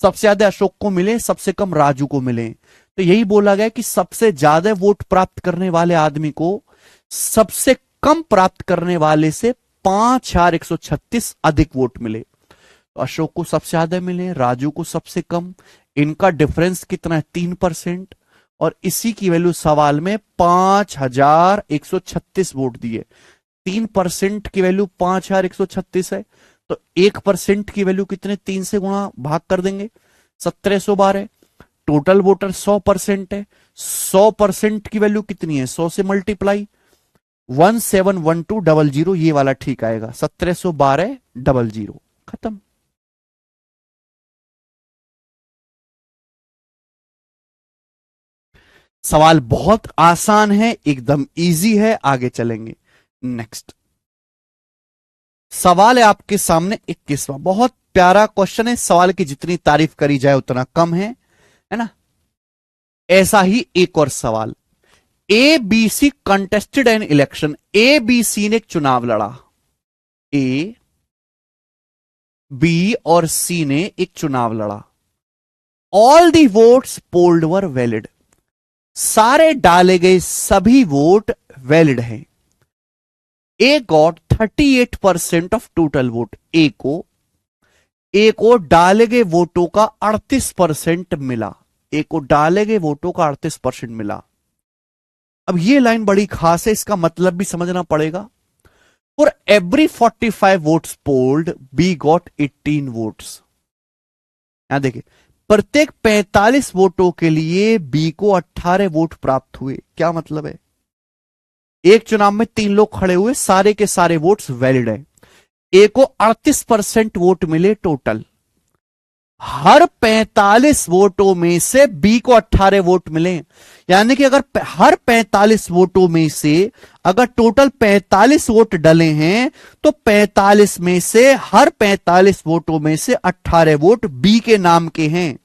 सबसे ज्यादा अशोक को मिले, सबसे कम राजू को मिले। तो यही बोला गया कि सबसे ज्यादा वोट प्राप्त करने वाले आदमी को सबसे कम प्राप्त करने वाले से 5,136 अधिक वोट मिले। तो अशोक को सबसे ज्यादा मिले, राजू को सबसे कम। इनका डिफरेंस कितना है? 3%। और इसी की वैल्यू सवाल में 5,136 वोट दिए। 3% की वैल्यू 5,136 है, तो 1% की वैल्यू कितने? 3 से गुणा भाग कर देंगे, 1712। टोटल वोटर 100% है, 100% की वैल्यू कितनी है? 100 से मल्टीप्लाई 171200, ये वाला ठीक आएगा। 171200 खत्म। सवाल बहुत आसान है, एकदम इजी है। आगे चलेंगे। नेक्स्ट सवाल है आपके सामने 21वां। बहुत प्यारा क्वेश्चन है, सवाल की जितनी तारीफ करी जाए उतना कम है ना। ऐसा ही एक और सवाल, A B C contested an election. A B C ने एक चुनाव लड़ा, ए बी और सी ने एक चुनाव लड़ा। All the votes polled were valid. सारे डाले गए सभी वोट वैलिड हैं। ए गॉट 38% ऑफ टोटल वोट। ए को डाले गए वोटों का 38% मिला। ए को डाले गए वोटों का 38% मिला। अब ये लाइन बड़ी खास है, इसका मतलब भी समझना पड़ेगा। For every 45 votes polled B got 18 votes. यहां देखिए, प्रत्येक 45 वोटों के लिए बी को 18 वोट प्राप्त हुए। क्या मतलब है? एक चुनाव में 3 लोग खड़े हुए, सारे के सारे वोट्स वैलिड है। ए को 38% वोट मिले टोटल। हर 45 वोटों में से बी को 18 वोट मिले। यानी कि अगर हर 45 वोटों में से अगर टोटल 45 वोट डले हैं तो 45 में से हर 45 वोटों में से 18 वोट बी के नाम के हैं।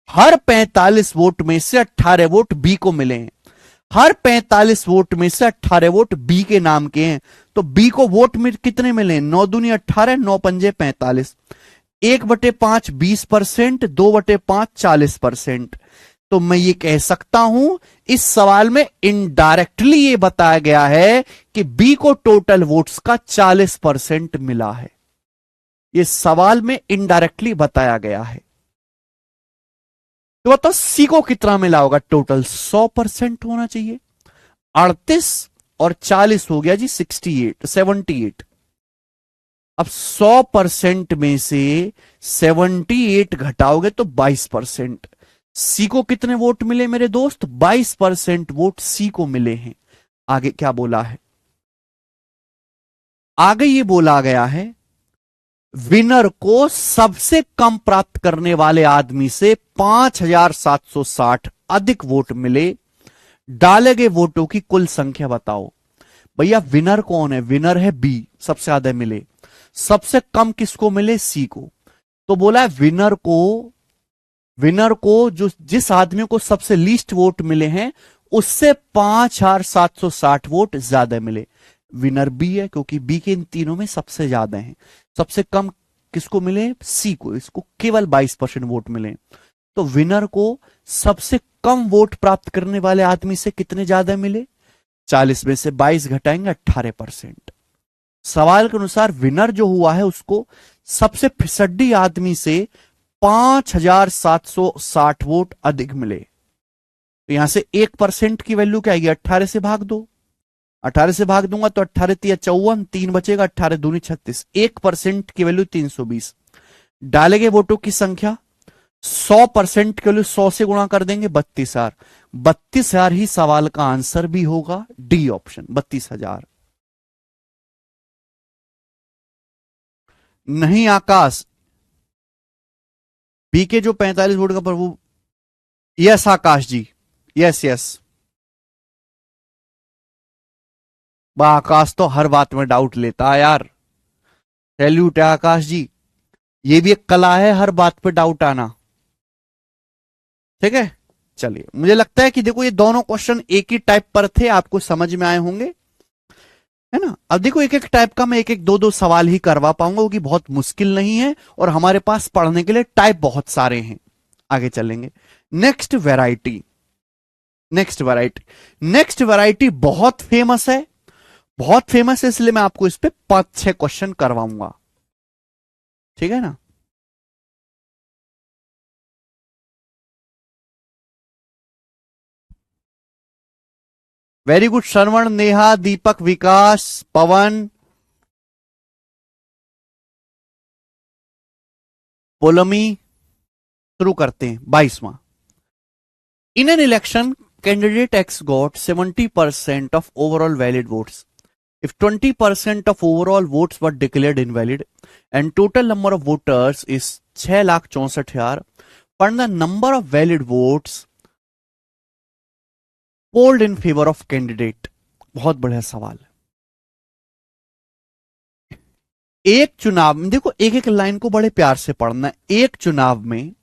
हर 45 वोट में से 18 वोट बी को मिले हैं। हर 45 वोट में से 18 वोट बी के नाम के हैं, तो बी को वोट में कितने मिले? 9 दूनी 18, 9 पंजे 45, 1/5 20%, 2/5 40%। तो मैं ये कह सकता हूं इस सवाल में इनडायरेक्टली ये बताया गया है कि बी को टोटल वोट्स का 40% मिला है। ये सवाल में इनडायरेक्टली बताया गया है। तो बताओ सी को कितना मिला होगा? टोटल 100% होना चाहिए। 38 और 40 हो गया जी 78। अब 100% में से 78 घटाओगे तो 22%। सी को कितने वोट मिले मेरे दोस्त? 22% वोट सी को मिले हैं। आगे क्या बोला है? आगे ये बोला गया है विनर को सबसे कम प्राप्त करने वाले आदमी से 5760 अधिक वोट मिले। डाले गए वोटों की कुल संख्या बताओ। भैया विनर कौन है? विनर है बी, सबसे ज्यादा मिले। सबसे कम किसको मिले? सी को। तो बोला है विनर को जो जिस आदमी को सबसे लीस्ट वोट मिले हैं उससे 5760 वोट ज्यादा मिले। विनर बी है क्योंकि बी के इन तीनों में सबसे ज्यादा हैं। सबसे कम किसको मिले? सी को। इसको केवल 22% वोट मिले। तो विनर को सबसे कम वोट प्राप्त करने वाले आदमी से कितने ज्यादा मिले? 40 में से 22 घटाएंगे 18%। सवाल के अनुसार विनर जो हुआ है उसको सबसे फिसड्डी आदमी से 5760 वोट अधिक मिले। तो यहां से 1% की वैल्यू क्या आएगी? 18 से भाग दो। 18 से भाग दूंगा तो 18 तिया 54, 3 बचेगा, 18 दूनी 36। 1% की वैल्यू 320। डाले गए वोटों की संख्या 100% की वैल्यू 100 से गुणा कर देंगे 32,000। 32,000 ही सवाल का आंसर भी होगा। D option 32,000। नहीं आकाश, बी के जो 45 वोट का प्रभु। यस आकाश जी, यस यस। आकाश तो हर बात में डाउट लेता है यार। सैल्यूट है आकाश जी, ये भी एक कला है हर बात पे डाउट आना। ठीक है, चलिए। मुझे लगता है कि देखो ये दोनों क्वेश्चन एक ही टाइप पर थे, आपको समझ में आए होंगे, है ना। अब देखो एक एक टाइप का मैं एक एक दो दो सवाल ही करवा पाऊंगा क्योंकि बहुत मुश्किल नहीं है और हमारे पास पढ़ने के लिए टाइप बहुत सारे हैं। आगे चलेंगे। नेक्स्ट वैरायटी बहुत फेमस है, बहुत फेमस है, इसलिए मैं आपको इस पे 5-6 क्वेश्चन करवाऊंगा। ठीक है ना। Very good Shravan, Neha, Deepak, Vikas, Pawan, Paulami. शुरू करते हैं। 22वां। In an election candidate X got 70% of overall valid votes if 20% of overall votes were declared invalid and total number of voters is 6,64,000, find the number of valid votes polled in favor of candidate। बहुत बढ़िया सवाल है। एक चुनाव में देखो, एक एक लाइन को बड़े प्यार से पढ़ना है। एक चुनाव में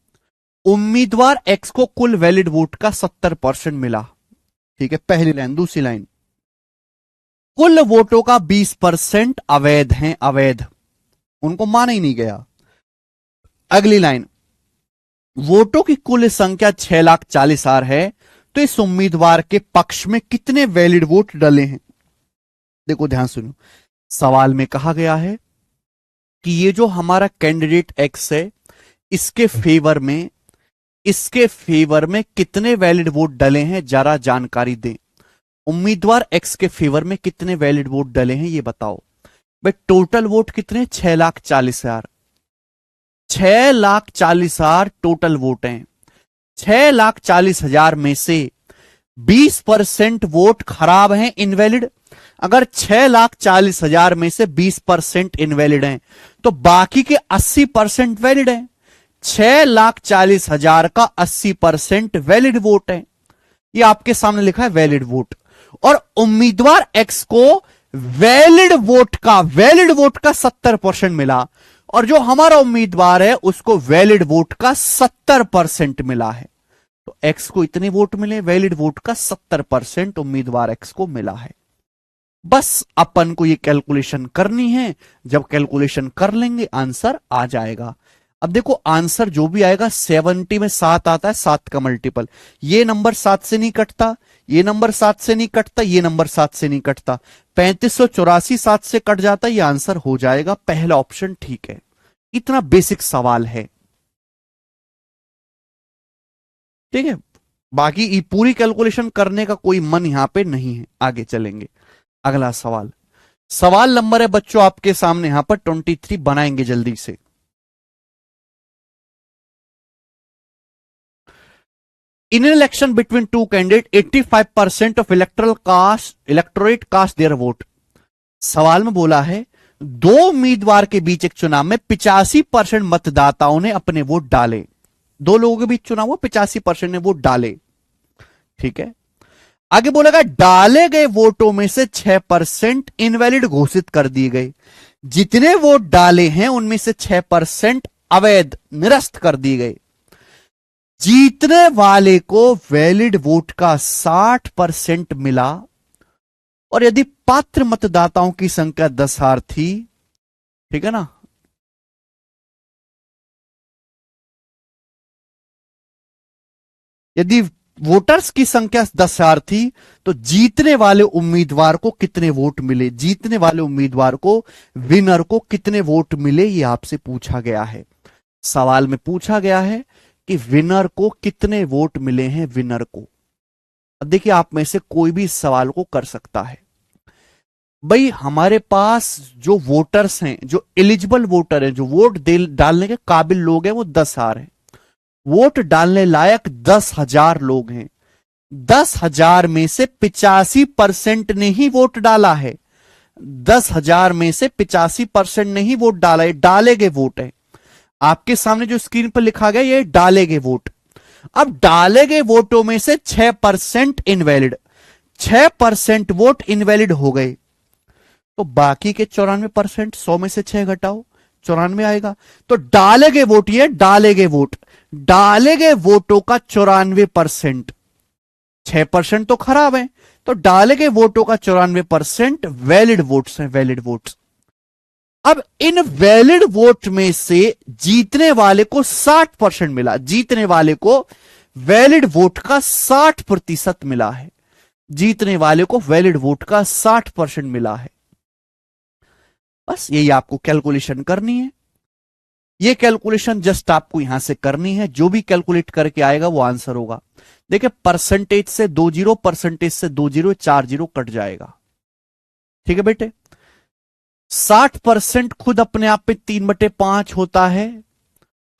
उम्मीदवार एक्स को कुल वैलिड वोट का 70% मिला। ठीक है, पहली लाइन। दूसरी लाइन, कुल वोटों का 20% अवैध हैं, अवैध, उनको माना ही नहीं गया। अगली लाइन, वोटों की कुल संख्या 6,40,000 है, तो इस उम्मीदवार के पक्ष में कितने वैलिड वोट डले हैं? देखो ध्यान सुनो, सवाल में कहा गया है कि ये जो हमारा कैंडिडेट एक्स है इसके फेवर में कितने वैलिड वोट डले हैं, जरा जानकारी दें। उम्मीदवार एक्स के फेवर में कितने वैलिड वोट डले हैं ये बताओ। भाई टोटल वोट कितने? 6,40,000। 6,40,000 टोटल वोट हैं। 6,40,000 में से 20% वोट खराब हैं, इनवैलिड। अगर 6,40,000 में से 20% इनवैलिड हैं तो बाकी के 80% वैलिड हैं। 6,40,000 का 80% वैलिड वोट है। ये आपके सामने लिखा है वैलिड वोट। और उम्मीदवार एक्स को वैलिड वोट का 70% मिला और जो हमारा उम्मीदवार है उसको वैलिड वोट का 70% मिला है। तो एक्स को इतने वोट मिले, वैलिड वोट का 70% उम्मीदवार एक्स को मिला है। बस अपन को ये कैलकुलेशन करनी है, जब कैलकुलेशन कर लेंगे आंसर आ जाएगा। अब देखो आंसर जो भी आएगा 70 में 7 आता है, 7 का मल्टीपल, ये नंबर 7 से नहीं कटता, ये नंबर 7 से नहीं कटता, ये नंबर 7 से नहीं कटता, 3584 7 से कट जाता, ये आंसर हो जाएगा, पहला ऑप्शन ठीक है। इतना बेसिक सवाल है, ठीक है। बाकी ये पूरी कैलकुलेशन करने का कोई मन यहां पे नहीं है। आगे चलेंगे, अगला सवाल, सवाल नंबर है बच्चों आपके सामने यहां पर 23, बनाएंगे जल्दी से। In an election between two candidates, 85% of electorate cast their vote. सवाल में बोला है दो उम्मीदवार के बीच एक चुनाव में 85% मतदाताओं ने अपने वोट डाले। दो लोगों के बीच चुनाव हुआ, 85% ने वोट डाले, ठीक है। आगे बोलेगा डाले गए वोटों में से 6% इनवैलिड घोषित कर दिए गए। जितने वोट डाले हैं उनमें से 6% अवैध निरस्त कर दिए गए। जीतने वाले को वैलिड वोट का 60% मिला, और यदि पात्र मतदाताओं की संख्या 10,000 थी, ठीक है ना, यदि वोटर्स की संख्या 10,000 थी, तो जीतने वाले उम्मीदवार को कितने वोट मिले, जीतने वाले उम्मीदवार को, विनर को कितने वोट मिले, यह आपसे पूछा गया है। सवाल में पूछा गया है कि विनर को कितने वोट मिले हैं, विनर को। अब देखिए आप में से कोई भी इस सवाल को कर सकता है। भाई हमारे पास जो वोटर्स हैं, जो एलिजिबल वोटर हैं, जो वोट डालने के काबिल लोग हैं, वो 10,000 हैं। वोट डालने लायक 10,000 लोग हैं। 10,000 में से 85% ने ही वोट डाला है। 10,000 में से 85% ने ही वोट डाला है, डाले गए वोट है। आपके सामने जो स्क्रीन पर लिखा गया ये डाले गए वोट। अब डाले गए वोटों में से 6% इनवैलिड, 6% वोट इनवैलिड हो गए, तो बाकी के 94%, 100 में से 6 घटाओ, 94 आएगा। तो डाले गए वोट, ये डाले गए वोट, डाले गए वोटों का 94%, 6% तो खराब है, तो डाले गए वोटों का 94% वैलिड वोट्स हैं, वैलिड वोट्स। अब इन वैलिड वोट में से जीतने वाले को 60% मिला, जीतने वाले को वैलिड वोट का 60% मिला है, जीतने वाले को वैलिड वोट का 60% मिला है। बस यही आपको कैलकुलेशन करनी है। ये कैलकुलेशन जस्ट आपको यहां से करनी है, जो भी कैलकुलेट करके आएगा वो आंसर होगा। देखिए परसेंटेज से 2 जीरो, परसेंटेज से 2 जीरो, 4 जीरो कट जाएगा, ठीक है बेटे। 60% खुद अपने आप पे 3/5 होता है,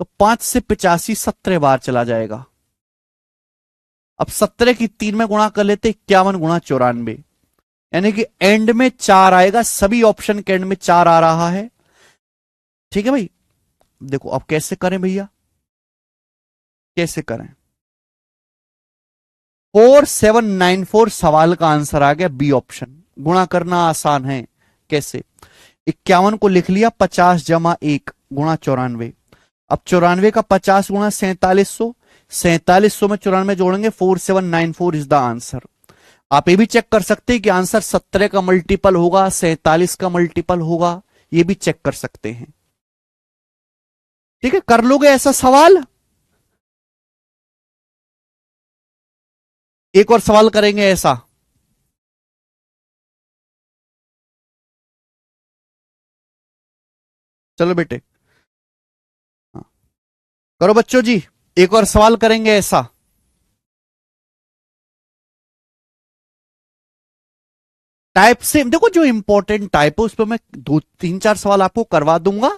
तो 5 से 85 17 बार चला जाएगा। अब 17 की 3 में गुणा कर लेते, 51 गुणा 94, यानी कि एंड में 4 आएगा, सभी ऑप्शन के एंड में 4 आ रहा है, ठीक है भाई। देखो अब कैसे करें भैया, कैसे करें। 4794 सवाल का आंसर आ गया, बी ऑप्शन। गुणा करना आसान है, कैसे, 51 को लिख लिया 50 जमा 1 गुणा 94। अब 94 का 50 गुणा 4700, 4700 में 94 जोड़ेंगे, 4794 इज द आंसर। आप ये भी चेक कर सकते हैं कि आंसर 17 का मल्टीपल होगा, 47 का मल्टीपल होगा, ये भी चेक कर सकते हैं, ठीक है। कर लोगे ऐसा सवाल, एक और सवाल करेंगे ऐसा। चलो बेटे, हाँ। करो बच्चों जी, एक और सवाल करेंगे ऐसा। टाइप से देखो, जो इंपॉर्टेंट टाइप है उस पर मैं 2 3 4 सवाल आपको करवा दूंगा,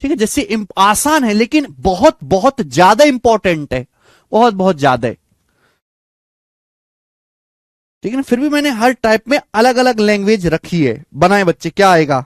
ठीक है। जैसे आसान है लेकिन बहुत बहुत ज्यादा इंपॉर्टेंट है, बहुत बहुत ज्यादा है, ठीक है ना। फिर भी मैंने हर टाइप में अलग अलग लैंग्वेज रखी है। बनाए बच्चे, क्या आएगा।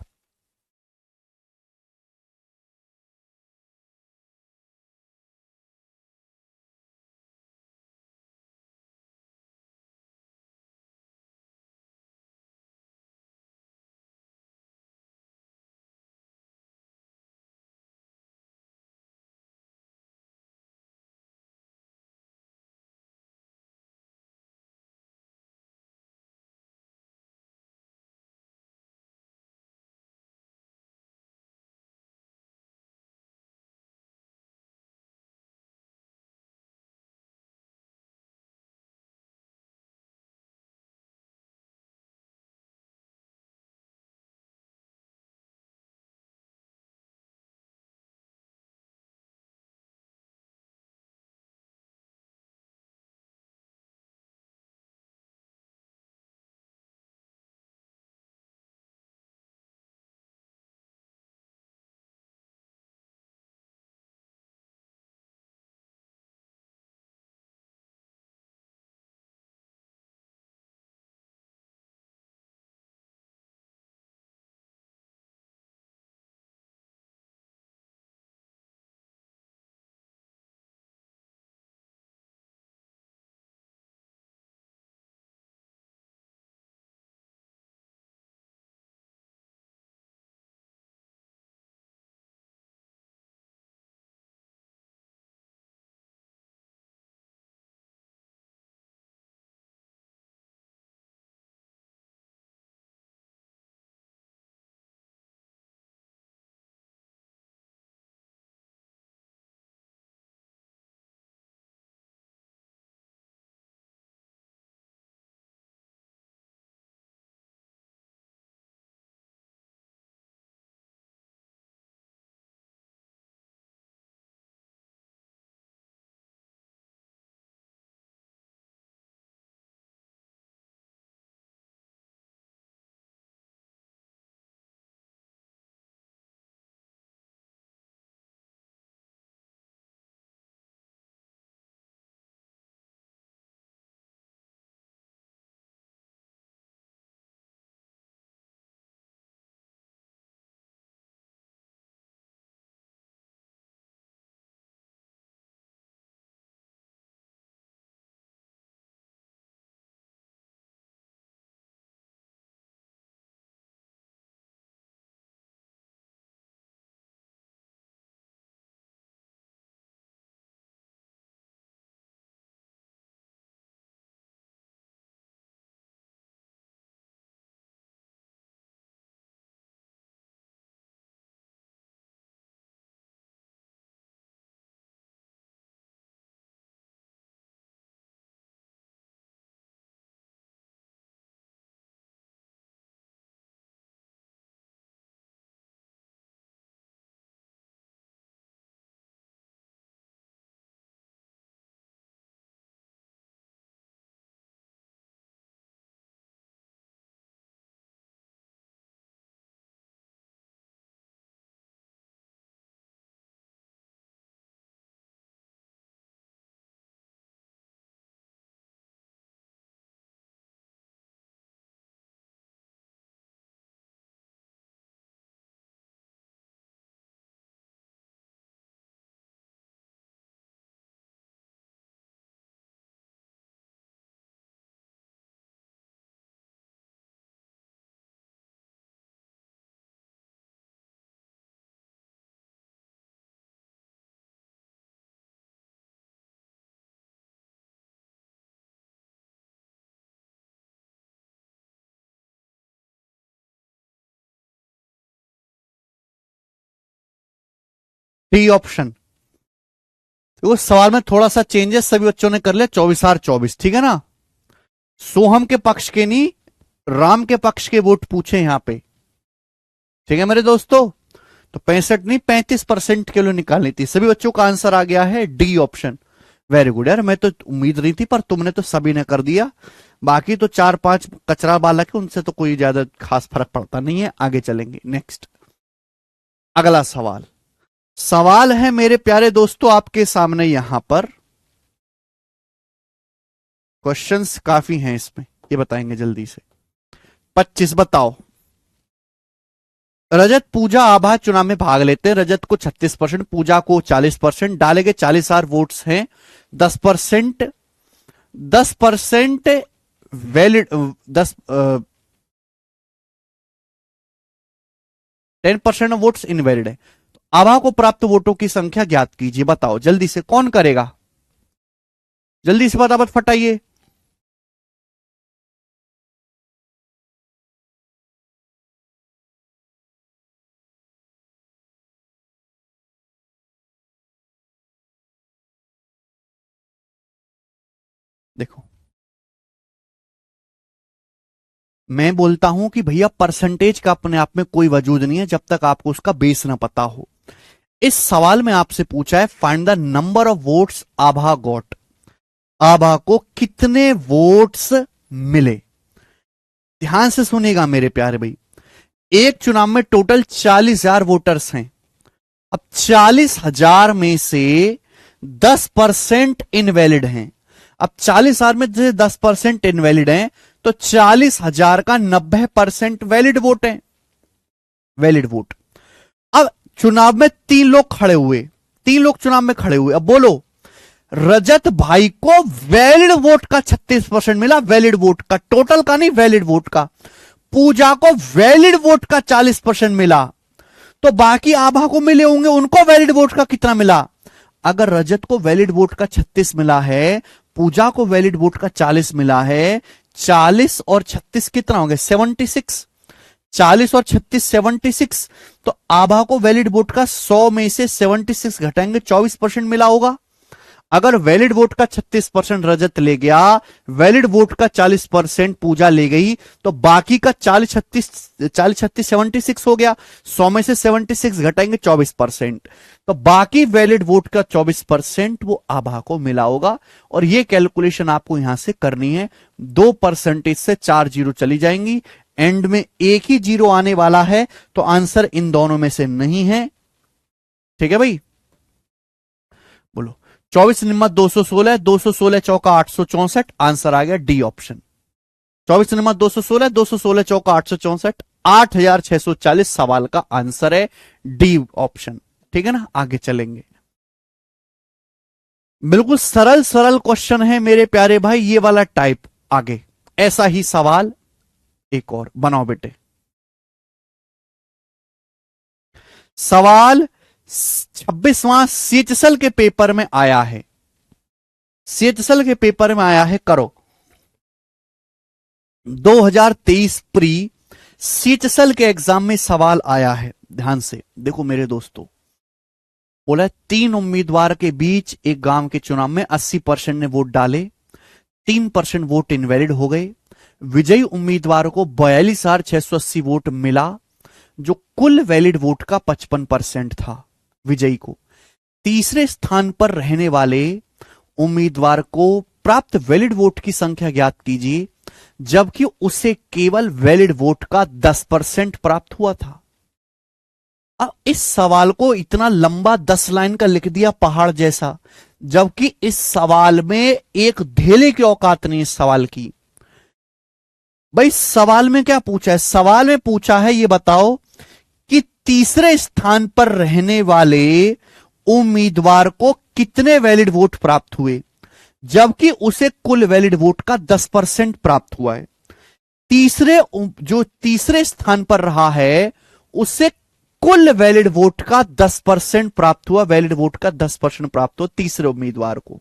D option. तो उस सवाल में थोड़ा सा चेंजेस सभी बच्चों ने कर लिया, 24/24, ठीक है ना। सोहम के पक्ष के नहीं, राम के पक्ष के वोट पूछे यहां पे, ठीक है मेरे दोस्तों। तो 65 नहीं 35% के लिए निकालनी थी। सभी बच्चों का आंसर आ गया है डी ऑप्शन। वेरी गुड यार, मैं तो उम्मीद नहीं थी पर तुमने तो सभी ने कर दिया। बाकी तो 4-5 कचरा बालक है, उनसे तो कोई ज्यादा खास फर्क पड़ता नहीं है। आगे चलेंगे, नेक्स्ट अगला सवाल। सवाल है मेरे प्यारे दोस्तों आपके सामने यहां पर, क्वेश्चंस काफी हैं इसमें, ये बताएंगे जल्दी से। 25 बताओ। रजत पूजा आभा चुनाव में भाग लेते हैं। रजत को 36%, पूजा को 40%, डाले गए 40,000 वोट्स हैं। 10% 10% वैलिड 10% ऑफ वोट्स इनवैलिड है। आभा को प्राप्त वोटों की संख्या ज्ञात कीजिए। बताओ जल्दी से, कौन करेगा? जल्दी से फटाफट फटाइए। देखो मैं बोलता हूं कि भैया परसेंटेज का अपने आप में कोई वजूद नहीं है जब तक आपको उसका बेस ना पता हो। इस सवाल में आपसे पूछा है find the number of votes Abha got. Abha को कितने वोट्स मिले? ध्यान से सुनिएगा मेरे प्यारे भाई। एक चुनाव में टोटल 40,000 वोटर्स हैं। अब 40,000 में से 10% इनवैलिड हैं। अब 40,000 में से 10% इनवैलिड हैं तो 40,000 का 90% वैलिड वोट है। Valid vote. अब चुनाव में 3 लोग खड़े हुए, 3 लोग चुनाव में खड़े हुए। अब बोलो रजत भाई को वैलिड वोट का 36% मिला, वैलिड वोट का, टोटल का नहीं, वैलिड वोट का। पूजा को वैलिड वोट का 40% मिला, तो बाकी आभा को मिले होंगे, उनको वैलिड वोट का कितना मिला? अगर रजत को वैलिड वोट का 36 मिला है, पूजा को वैलिड वोट का 40 मिला है, 40 और 36 कितना हो गया? 76। 40 और 36 76। तो आभा को वैलिड वोट का 100 में से 76 घटाएंगे, 24% मिला होगा। अगर वैलिड वोट का 36% रजत ले गया, वैलिड वोट का 40% पूजा ले गई, तो बाकी का 40-36 76 हो गया। 100 में से 76 घटाएंगे, 24%। तो बाकी वैलिड वोट का 24% वो आभा को मिला होगा। और ये कैलकुलेशन आपको यहां से करनी है। 2% से 4 जीरो चली जाएंगी, एंड में एक ही जीरो आने वाला है, तो आंसर इन दोनों में से नहीं है। ठीक है भाई, बोलो 24 निम्मत 216, 216 चौका 864, आंसर आ गया डी ऑप्शन। 24 निम्मत 216, 216 चौका 864, 8,640 सवाल का आंसर है डी ऑप्शन। ठीक है ना, आगे चलेंगे। बिल्कुल सरल सरल क्वेश्चन है मेरे प्यारे भाई, ये वाला टाइप। आगे ऐसा ही सवाल एक और बनाओ बेटे। सवाल 26वां सीएचएसएल के पेपर में आया है। सीएचएसएल के पेपर में आया है, करो 2023 प्री सीएचएसएल के एग्जाम में सवाल आया है। ध्यान से देखो मेरे दोस्तों, बोला 3 उम्मीदवार के बीच एक गांव के चुनाव में 80% ने वोट डाले, 3% वोट इनवैलिड हो गए। विजयी उम्मीदवार को 42,680 वोट मिला, जो कुल वैलिड वोट का 55% था। विजयी को तीसरे स्थान पर रहने वाले उम्मीदवार को प्राप्त वैलिड वोट की संख्या ज्ञात कीजिए, जबकि उसे केवल वैलिड वोट का 10% प्राप्त हुआ था। अब इस सवाल को इतना लंबा 10 लाइन का लिख दिया पहाड़ जैसा, जबकि इस सवाल में एक धेले की औकात नहीं इस सवाल की। भाई सवाल में क्या पूछा है? सवाल में पूछा है ये बताओ कि तीसरे स्थान पर रहने वाले उम्मीदवार को कितने वैलिड वोट प्राप्त हुए, जबकि उसे कुल वैलिड वोट का 10% प्राप्त हुआ है। जो तीसरे स्थान पर रहा है उससे कुल वैलिड वोट का 10% प्राप्त हुआ, वैलिड वोट का 10% प्राप्त हुआ तीसरे उम्मीदवार को।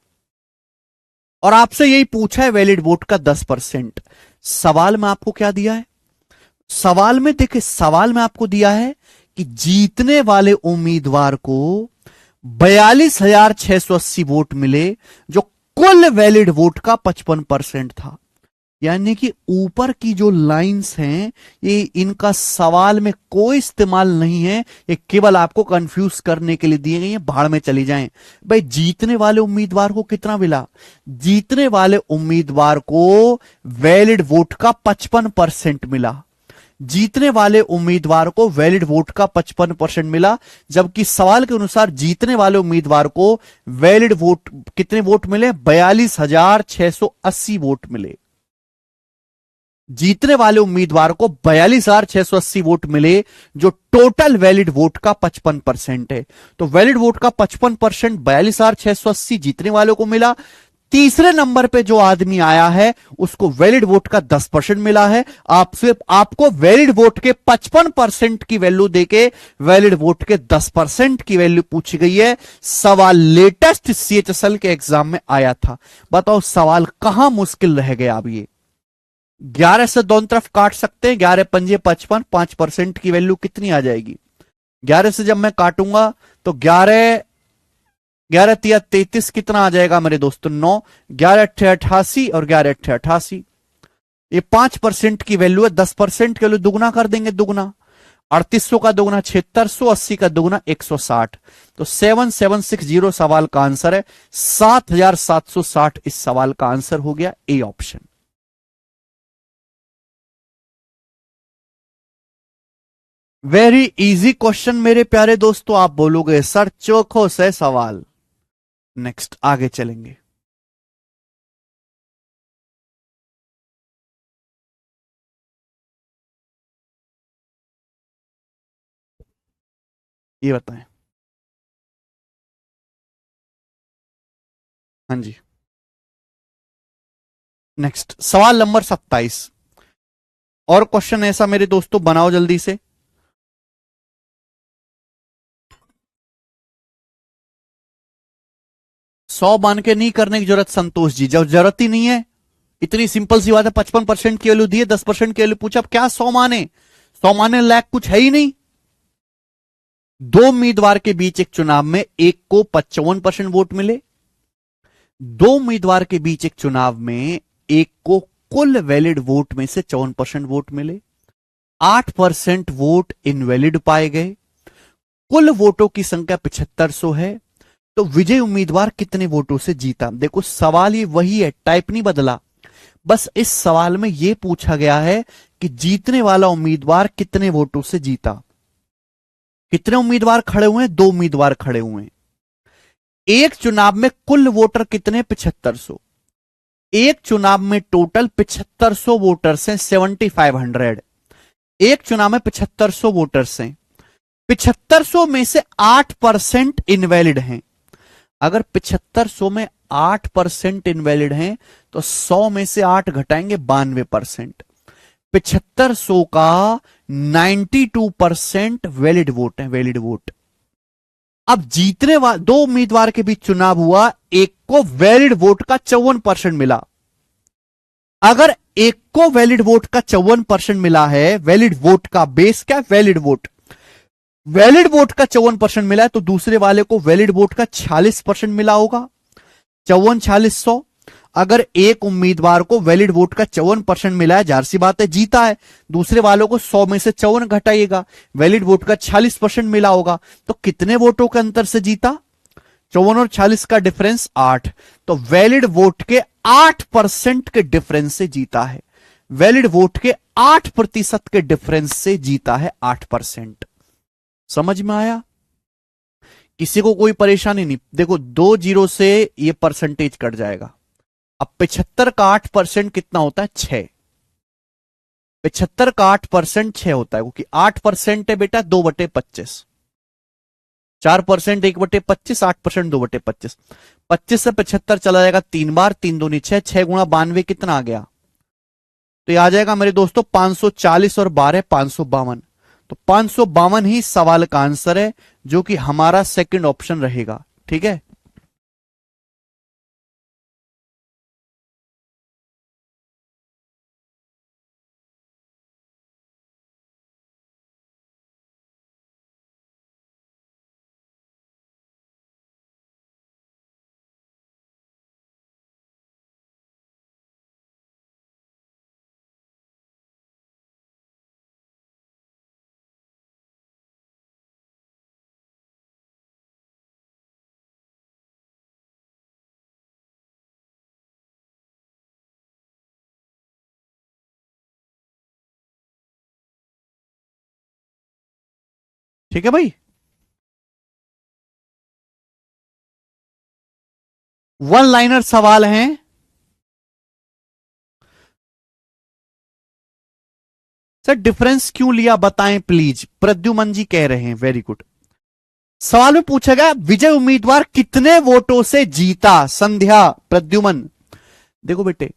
और आपसे यही पूछा है वैलिड वोट का 10%। सवाल में आपको क्या दिया है? सवाल में देखिए, सवाल में आपको दिया है कि जीतने वाले उम्मीदवार को 42,680 वोट मिले, जो कुल वैलिड वोट का 55% था। यानी कि ऊपर की जो लाइंस हैं, ये इनका सवाल में कोई इस्तेमाल नहीं है, ये केवल आपको कंफ्यूज करने के लिए दिए गए हैं, भाड़ में चली जाएं। भाई जीतने वाले उम्मीदवार को कितना मिला? जीतने वाले उम्मीदवार को वैलिड वोट का 55% मिला। जीतने वाले उम्मीदवार को वैलिड वोट का 55% मिला, जबकि सवाल के अनुसार जीतने वाले उम्मीदवार को वैलिड वोट कितने वोट मिले? 42,680 वोट मिले। जीतने वाले उम्मीदवार को 42,680 वोट मिले, जो टोटल वैलिड वोट का 55% है। तो वैलिड वोट का 55% 42,680 जीतने वालों को मिला। तीसरे नंबर पे जो आदमी आया है उसको वैलिड वोट का 10% मिला है। आपको वैलिड वोट के 55% की वैल्यू देके वैलिड वोट के 10% की वैल्यू पूछी गई है। सवाल लेटेस्ट सीएचएसएल के एग्जाम में आया था। बताओ सवाल कहां मुश्किल रह गया? अब ये 11 से दोनों तरफ काट सकते हैं, 11 पंजे 55, 5% की वैल्यू कितनी आ जाएगी? 11 से जब मैं काटूंगा तो 11 11 तिया 33 कितना आ जाएगा मेरे दोस्तों? 9। 11 अट्ठे 88 और 11 अट्ठे 88। ये 5% की वैल्यू है। 10% की वैल्यू दुगना कर देंगे, दुगना 3800 का दुगना 7600, 80 का दुगना 160। तो 7760 सवाल का आंसर है। 7760 इस सवाल का आंसर हो गया, A option. Very easy question मेरे प्यारे दोस्तों। आप बोलोगे सर चोखो से सवाल। नेक्स्ट आगे चलेंगे। ये बताएं। हाँ जी। नेक्स्ट सवाल नंबर 27। और क्वेश्चन ऐसा मेरे दोस्तों बनाओ जल्दी से। 100 मान के नहीं करने की जरूरत संतोष जी, जब जरूरत ही नहीं है। इतनी सिंपल सी बात है। 55% की वैल्यू दी है, 10% की वैल्यू पूछा, अब क्या 100 माने? 100 माने लायक कुछ है ही नहीं। दो उम्मीदवार के बीच एक चुनाव में एक को 55% वोट मिले। दो उम्मीदवार के बीच एक चुनाव में एक को कुल वैलिड वोट में से 54% वोट मिले। 8% वोट इनवैलिड पाए गए। कुल वोटों की संख्या 7500 है। तो विजय उम्मीदवार कितने वोटों से जीता? देखो सवाल ये वही है, टाइप नहीं बदला। बस इस सवाल में यह पूछा गया है कि जीतने वाला उम्मीदवार कितने वोटों से जीता। कितने उम्मीदवार खड़े हुए हैं? दो उम्मीदवार खड़े हुए हैं। एक चुनाव में कुल वोटर कितने? 7500। एक चुनाव में टोटल 7500 वोटर्स हैं, 7500। एक चुनाव में 7500 वोटर्स हैं। 7500 में से 8% इनवैलिड हैं। अगर 7500 में 8% इनवैलिड हैं तो 100 में से 8 घटाएंगे, 92%। 7500 का 92% वैलिड वोट है, वैलिड वोट। अब जीतने वाले दो उम्मीदवार के बीच चुनाव हुआ, एक को वैलिड वोट का 54% मिला। अगर एक को वैलिड वोट का 54% मिला है, वैलिड वोट का बेस क्या? Valid vote. वैलिड वोट का 54% मिला है, तो दूसरे वाले को वैलिड वोट का 46% मिला होगा। 54 4600। अगर एक उम्मीदवार को वैलिड वोट का 54% मिला है, जाहिर सी बात है जीता है। दूसरे वालों को 100 में से 54 घटाइएगा, वैलिड वोट का 46% मिला होगा। तो कितने वोटों के अंतर से जीता? 54 और 40 का डिफरेंस 8। तो वैलिड वोट के 8% के डिफरेंस से जीता है। वैलिड वोट के 8% के डिफरेंस से जीता है, 8%। समझ में आया? किसी को कोई परेशानी नहीं? देखो 2 जीरो से ये परसेंटेज कट जाएगा। अब 75 का 8% कितना होता है? 6। 75 का 8% 6 होता है, क्योंकि 8% है बेटा 2/25। 4% 1/25, 8% 2/25। 25 से 75 चला जाएगा 3 बार, 3 दूनी 6, 6 गुणा 92 कितना आ गया? तो ये आ जाएगा मेरे दोस्तों 540 और 12 552। तो 552 ही सवाल का आंसर है, जो कि हमारा सेकंड ऑप्शन रहेगा। ठीक है। ठीक है भाई। वन लाइनर सवाल हैं। सर डिफरेंस क्यों लिया बताएं प्लीज, प्रद्युमन जी कह रहे हैं, वेरी गुड। सवाल में पूछा गया विजय उम्मीदवार कितने वोटों से जीता, संध्या, प्रद्युमन। देखो बेटे,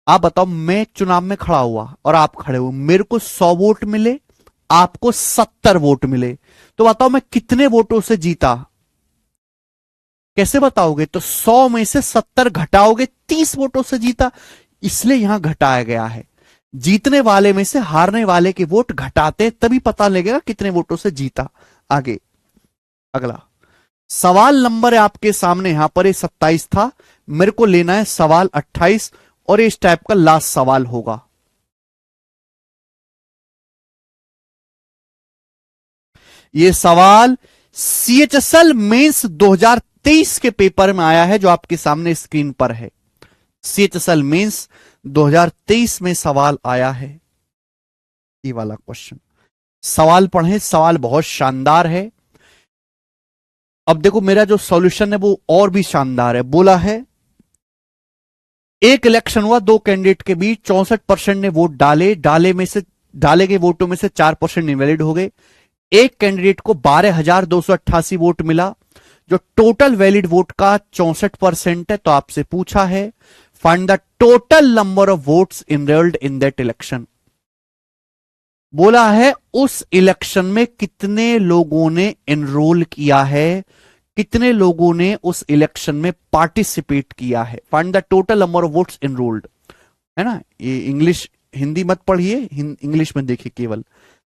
आप बताओ, मैं चुनाव में खड़ा हुआ और आप खड़े हुए, मेरे को 100 वोट मिले, आपको 70 वोट मिले, तो बताओ मैं कितने वोटों से जीता। कैसे बताओगे? तो 100 में से 70 घटाओगे, 30 वोटों से जीता, इसलिए यहां घटाया गया है। जीतने वाले में से हारने वाले के वोट घटाते, तभी पता लगेगा कितने वोटों से जीता। आगे अगला सवाल नंबर है आपके सामने, यहां पर 27 था, मेरे को लेना है सवाल 28, और इस टाइप का लास्ट सवाल होगा। यह सवाल सीएचएसएल मेंस 2023 के पेपर में आया है, जो आपके सामने स्क्रीन पर है। सीएचएसएल मेंस 2023 में सवाल आया है, ये वाला क्वेश्चन। सवाल पढ़ें, सवाल बहुत शानदार है। अब देखो मेरा जो सॉल्यूशन है वो और भी शानदार है। बोला है एक इलेक्शन हुआ दो कैंडिडेट के बीच, 64% ने वोट डाले, डाले गए वोटों में से 4% इनवैलिड हो गए। एक कैंडिडेट को 12,288 वोट मिला, जो टोटल वैलिड वोट का 64% है। तो आपसे पूछा है find the total number of votes enrolled in that election. बोला है उस इलेक्शन में कितने लोगों ने एनरोल किया है, कितने लोगों ने उस इलेक्शन में पार्टिसिपेट किया है। Find the total number of votes enrolled, है ना। ये इंग्लिश, हिंदी मत पढ़िए, इंग्लिश में देखिए केवल।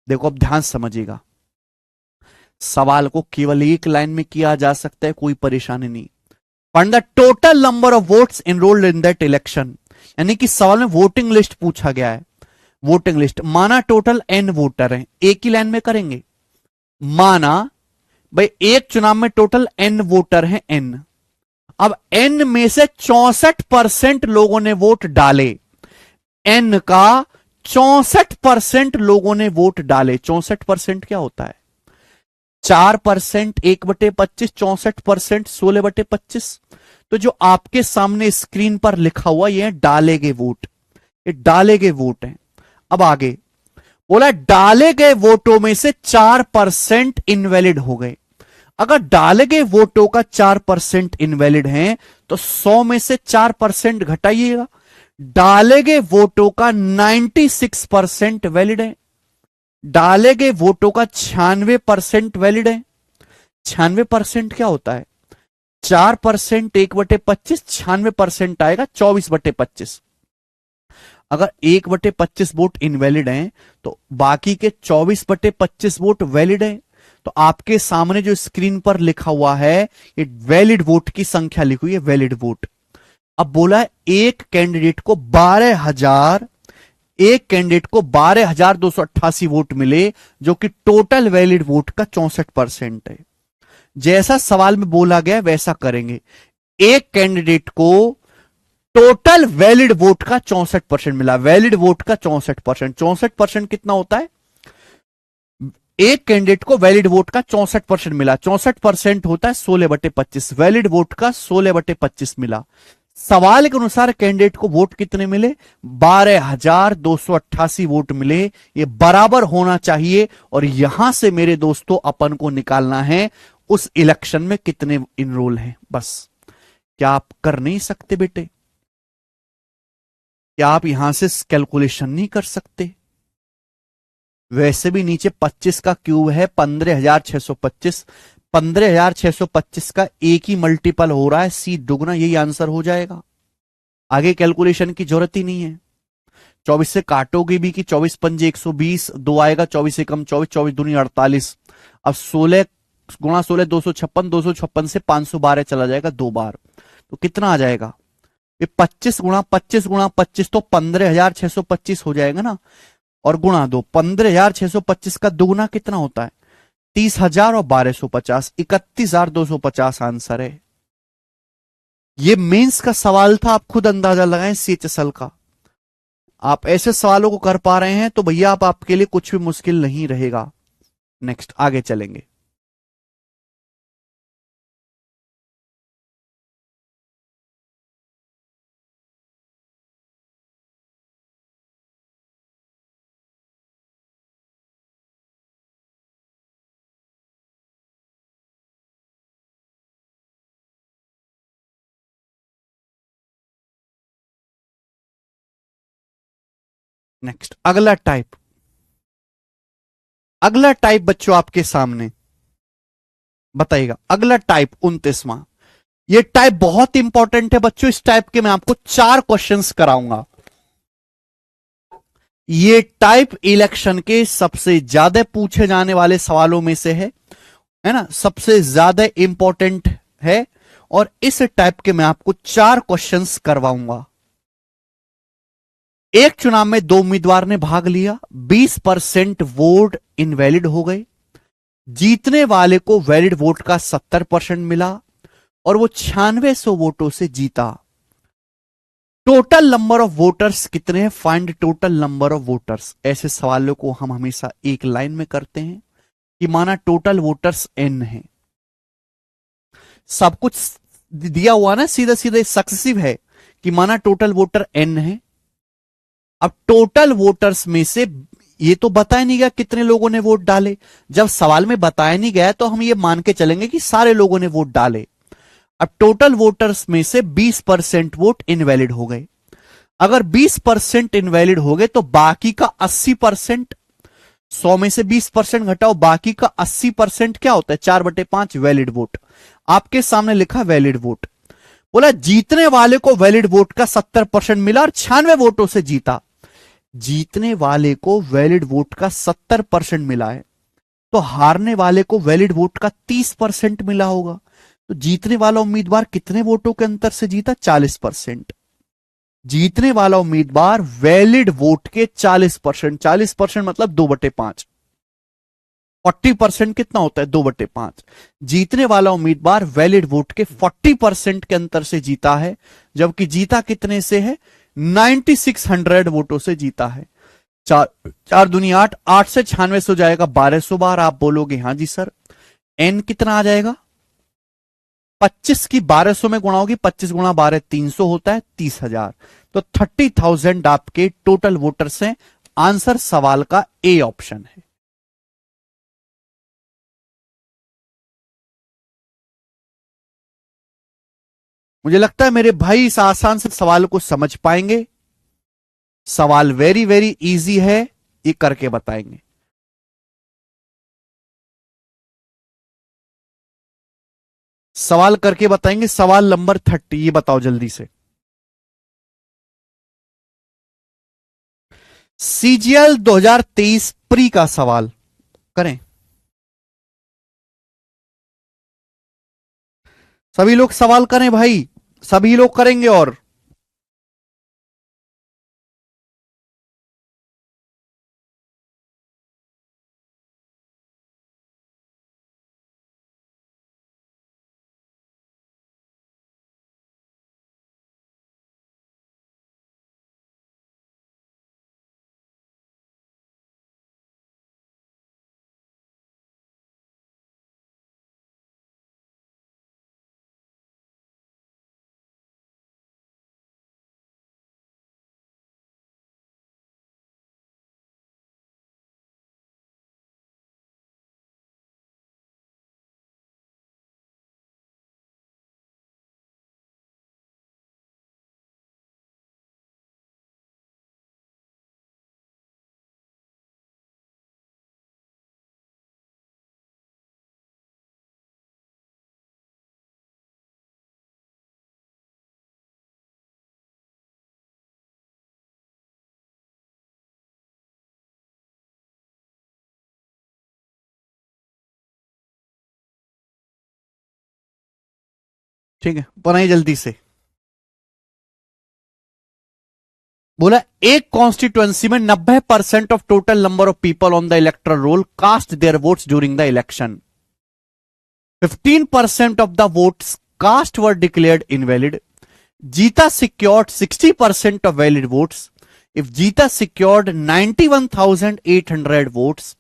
देखो अब ध्यान समझिएगा, सवाल को केवल एक लाइन में किया जा सकता है, कोई परेशानी नहीं। Find the total number of votes enrolled in that election, यानी कि सवाल में वोटिंग लिस्ट पूछा गया है। वोटिंग लिस्ट माना टोटल n वोटर हैं, एक ही लाइन में करेंगे। माना भाई एक चुनाव में टोटल n वोटर हैं, n। अब n में से 64% लोगों ने वोट डाले, n का 64% लोगों ने वोट डाले। 64% क्या होता है? 4%, 1/25, 64%, 16/25। तो जो आपके सामने स्क्रीन पर लिखा हुआ ये डाले गए वोट, ये डाले गए वोट हैं। अब आगे बोला डाले गए वोटों में से 4% इनवैलिड हो गए। अगर डाले गए वोटों का 4% इनवैलिड है तो 100 में से 4% घटाइएगा, डाले गए वोटों का 96% वैलिड है। डाले गए वोटों का 96% वैलिड है। 96% क्या होता है? 4%, 1/25, 96% आएगा 24/25। अगर 1/25 वोट इनवैलिड हैं तो बाकी के 24/25 वोट वैलिड हैं। तो आपके सामने जो स्क्रीन पर लिखा हुआ है ये वैलिड वोट की संख्या लिखी हुई है, वैलिड वोट। अब बोला है एक कैंडिडेट को 12,288 वोट मिले, जो कि टोटल वैलिड वोट का 64% है। जैसा सवाल में बोला गया वैसा करेंगे। एक कैंडिडेट को टोटल वैलिड वोट का 64% मिला, वैलिड वोट का 64%। 64% कितना होता है? एक कैंडिडेट को वैलिड वोट का 64% मिला, 64% होता है 16/25, वैलिड वोट का 16/25 मिला। सवाल के अनुसार कैंडिडेट को वोट कितने मिले? 12,288 वोट मिले। ये बराबर होना चाहिए, और यहां से मेरे दोस्तों अपन को निकालना है उस इलेक्शन में कितने इनरोल हैं। बस, क्या आप कर नहीं सकते बेटे? क्या आप यहां से कैलकुलेशन नहीं कर सकते? वैसे भी नीचे 25 का क्यूब है, 15,625। 15,625 का एक ही मल्टीपल हो रहा है, सी दुगना, यही आंसर हो जाएगा। आगे कैलकुलेशन की जरूरत ही नहीं है। 24 से काटोगे भी कि 24 पंजे 120, 2 आएगा, 24 से कम 24, 24 दूनी 48। अब 16 गुणा 16 256, 256 से 512 चला जाएगा 2 बार, तो कितना आ जाएगा? ये 25 गुणा 25 गुणा 25 तो 15,625 हो जाएगा ना, और गुणा 2, 15,625 का दुगुना कितना होता है? 30,000 और 1250, 31,250 आंसर है। ये मेंस का सवाल था, आप खुद अंदाजा लगाएं सीएचएसएल का। आप ऐसे सवालों को कर पा रहे हैं तो भैया आप आपके लिए कुछ भी मुश्किल नहीं रहेगा, नेक्स्ट आगे चलेंगे। नेक्स्ट अगला टाइप बच्चों आपके सामने बताइएगा। अगला टाइप 29वां, ये टाइप बहुत इंपॉर्टेंट है बच्चों। इस टाइप के मैं आपको 4 क्वेश्चंस कराऊंगा। ये टाइप इलेक्शन के सबसे ज्यादा पूछे जाने वाले सवालों में से है ना, सबसे ज्यादा इंपॉर्टेंट है। और इस टाइप के मैं आपको 4 क्वेश्चंस करवाऊंगा। एक चुनाव में 2 उम्मीदवार ने भाग लिया, 20% वोट इनवैलिड हो गए। जीतने वाले को वैलिड वोट का 70% मिला और वो 9600 वोटों से जीता। टोटल नंबर ऑफ वोटर्स कितने हैं? Find total number of voters. ऐसे सवालों को हम हमेशा एक लाइन में करते हैं कि माना टोटल वोटर्स n है, सब कुछ दिया हुआ ना, सीधा सीधा सक्सेसिव है कि माना टोटल वोटर n है। अब टोटल वोटर्स में से ये तो बताया नहीं गया कितने लोगों ने वोट डाले। जब सवाल में बताया नहीं गया तो हम ये मान के चलेंगे कि सारे लोगों ने वोट डाले। अब टोटल वोटर्स में से 20% वोट इनवैलिड हो गए। अगर 20% इनवैलिड हो गए तो बाकी का 80%, 100 में से 20% घटाओ, बाकी का 80% क्या होता है? 4/5 वैलिड वोट। आपके सामने लिखा वैलिड वोट। बोला जीतने वाले को वैलिड वोट का 70% मिला और 96 वोटों से जीता। जीतने वाले को वैलिड वोट का 70% मिला है तो हारने वाले को वैलिड वोट का 30% मिला होगा। तो जीतने वाला उम्मीदवार कितने वोटों के अंतर से जीता? 40%। जीतने वाला उम्मीदवार वैलिड वोट के 40%, 40% मतलब 2/5। 40% कितना होता है? 2/5। जीतने वाला उम्मीदवार वैलिड वोट के 40% के अंतर से जीता है, जबकि जीता कितने से है? 9600 वोटों से जीता है। 4 दूनी 8, 8 से 96 हो जाएगा 1200 बार। आप बोलोगे हाँ जी सर। एन कितना आ जाएगा? 25 की 1200 में गुणा होगी, 25 गुणा 12 300 होता है, 30,000। तो 30,000 आपके टोटल वोटर्स हैं। आंसर सवाल का ए ऑप्शन है। मुझे लगता है मेरे भाई इस आसान से सवाल को समझ पाएंगे। सवाल वेरी वेरी इजी है, ये करके बताएंगे। सवाल करके बताएंगे। सवाल नंबर 30, ये बताओ जल्दी से। सीजीएल 2023 प्री का सवाल करें। सभी लोग सवाल करें भाई, सभी लोग करेंगे। और ठीक है, बनाइए जल्दी से। बोला एक कॉन्स्टिट्युएंसी में 90% of total number of people on the electoral roll cast their votes during the election. 15% of the votes cast were declared invalid. Jeeta secured 60% of valid votes. If Jeeta secured 91,800 votes,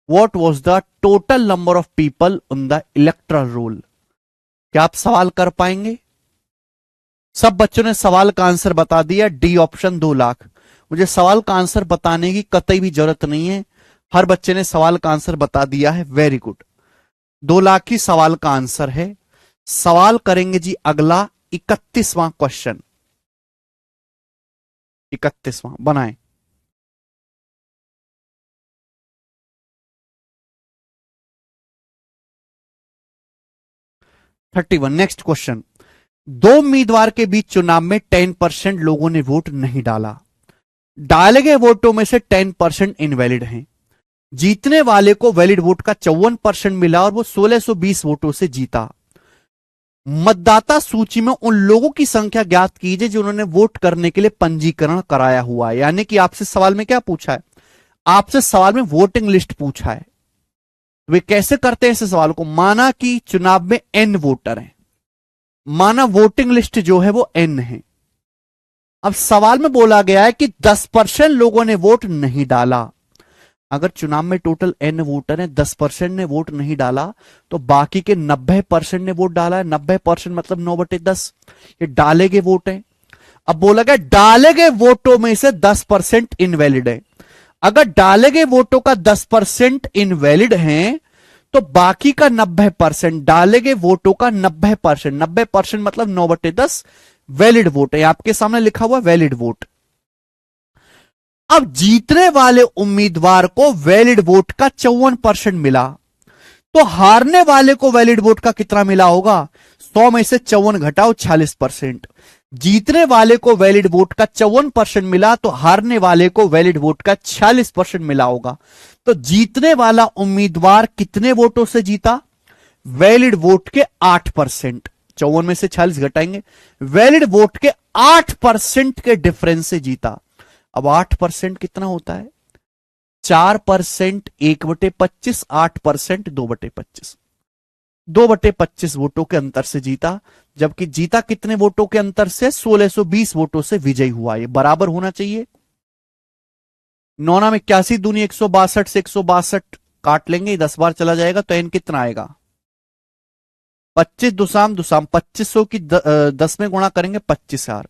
what was the total number of people on the electoral roll? क्या आप सवाल कर पाएंगे? सब बच्चों ने सवाल का आंसर बता दिया। D option 2 lakh. मुझे सवाल का आंसर बताने की कतई भी जरूरत नहीं है, हर बच्चे ने सवाल का आंसर बता दिया है। Very good. 2 लाख ही सवाल का आंसर है। सवाल करेंगे जी अगला 31वां क्वेश्चन। 31वां बनाएं। 31 नेक्स्ट क्वेश्चन। दो उम्मीदवार के बीच चुनाव में 10% लोगों ने वोट नहीं डाला। डाले गए वोटों में से 10% इनवैलिड हैं। जीतने वाले को वैलिड वोट का 54% मिला और वो 1620 वोटों से जीता। मतदाता सूची में उन लोगों की संख्या ज्ञात कीजिए जिन्होंने वोट करने के लिए पंजीकरण कराया हुआ है। यानी कि आपसे सवाल में क्या पूछा है? आपसे सवाल में वोटिंग लिस्ट पूछा है। वे कैसे करते हैं इस सवाल को? माना कि चुनाव में एन वोटर हैं, माना वोटिंग लिस्ट जो है वो एन है। अब सवाल में बोला गया है कि 10% लोगों ने वोट नहीं डाला। अगर चुनाव में टोटल एन वोटर है, 10% ने वोट नहीं डाला, तो बाकी के 90% ने वोट डाला है। 90% मतलब 9/10, ये डाले गए वोट है। अब बोला गया डाले गए वोटों में से 10% इनवैलिड है। अगर डाले गए वोटों का 10% इनवैलिड है, तो बाकी का 90%, डाले गए वोटों का 90%, 90% मतलब 9/10 वैलिड वोट है। आपके सामने लिखा हुआ वैलिड वोट। अब जीतने वाले उम्मीदवार को वैलिड वोट का 54% मिला, तो हारने वाले को वैलिड वोट का कितना मिला होगा? 100 में से 54 घटाओ 46%। जीतने वाले को वैलिड वोट का 54% मिला, तो हारने वाले को वैलिड वोट का 46% मिला होगा। तो जीतने वाला उम्मीदवार कितने वोटों से जीता? वैलिड वोट के 8%। 54 में से 46 घटाएंगे, वैलिड वोट के 8% के डिफरेंस से जीता। अब 8% कितना होता है? 4% 1/25, 8% 2/25। 2/25 वोटों के अंतर से जीता। जबकि जीता कितने वोटों के अंतर से? 1620 वोटों से विजयी हुआ। ये बराबर होना चाहिए। 9 में 81 दूनी 162 से 162 काट लेंगे, 10 बार चला जाएगा, तो एन कितना आएगा? 25 दुसाम दुसाम 2500 की 10 में गुणा करेंगे 25,000।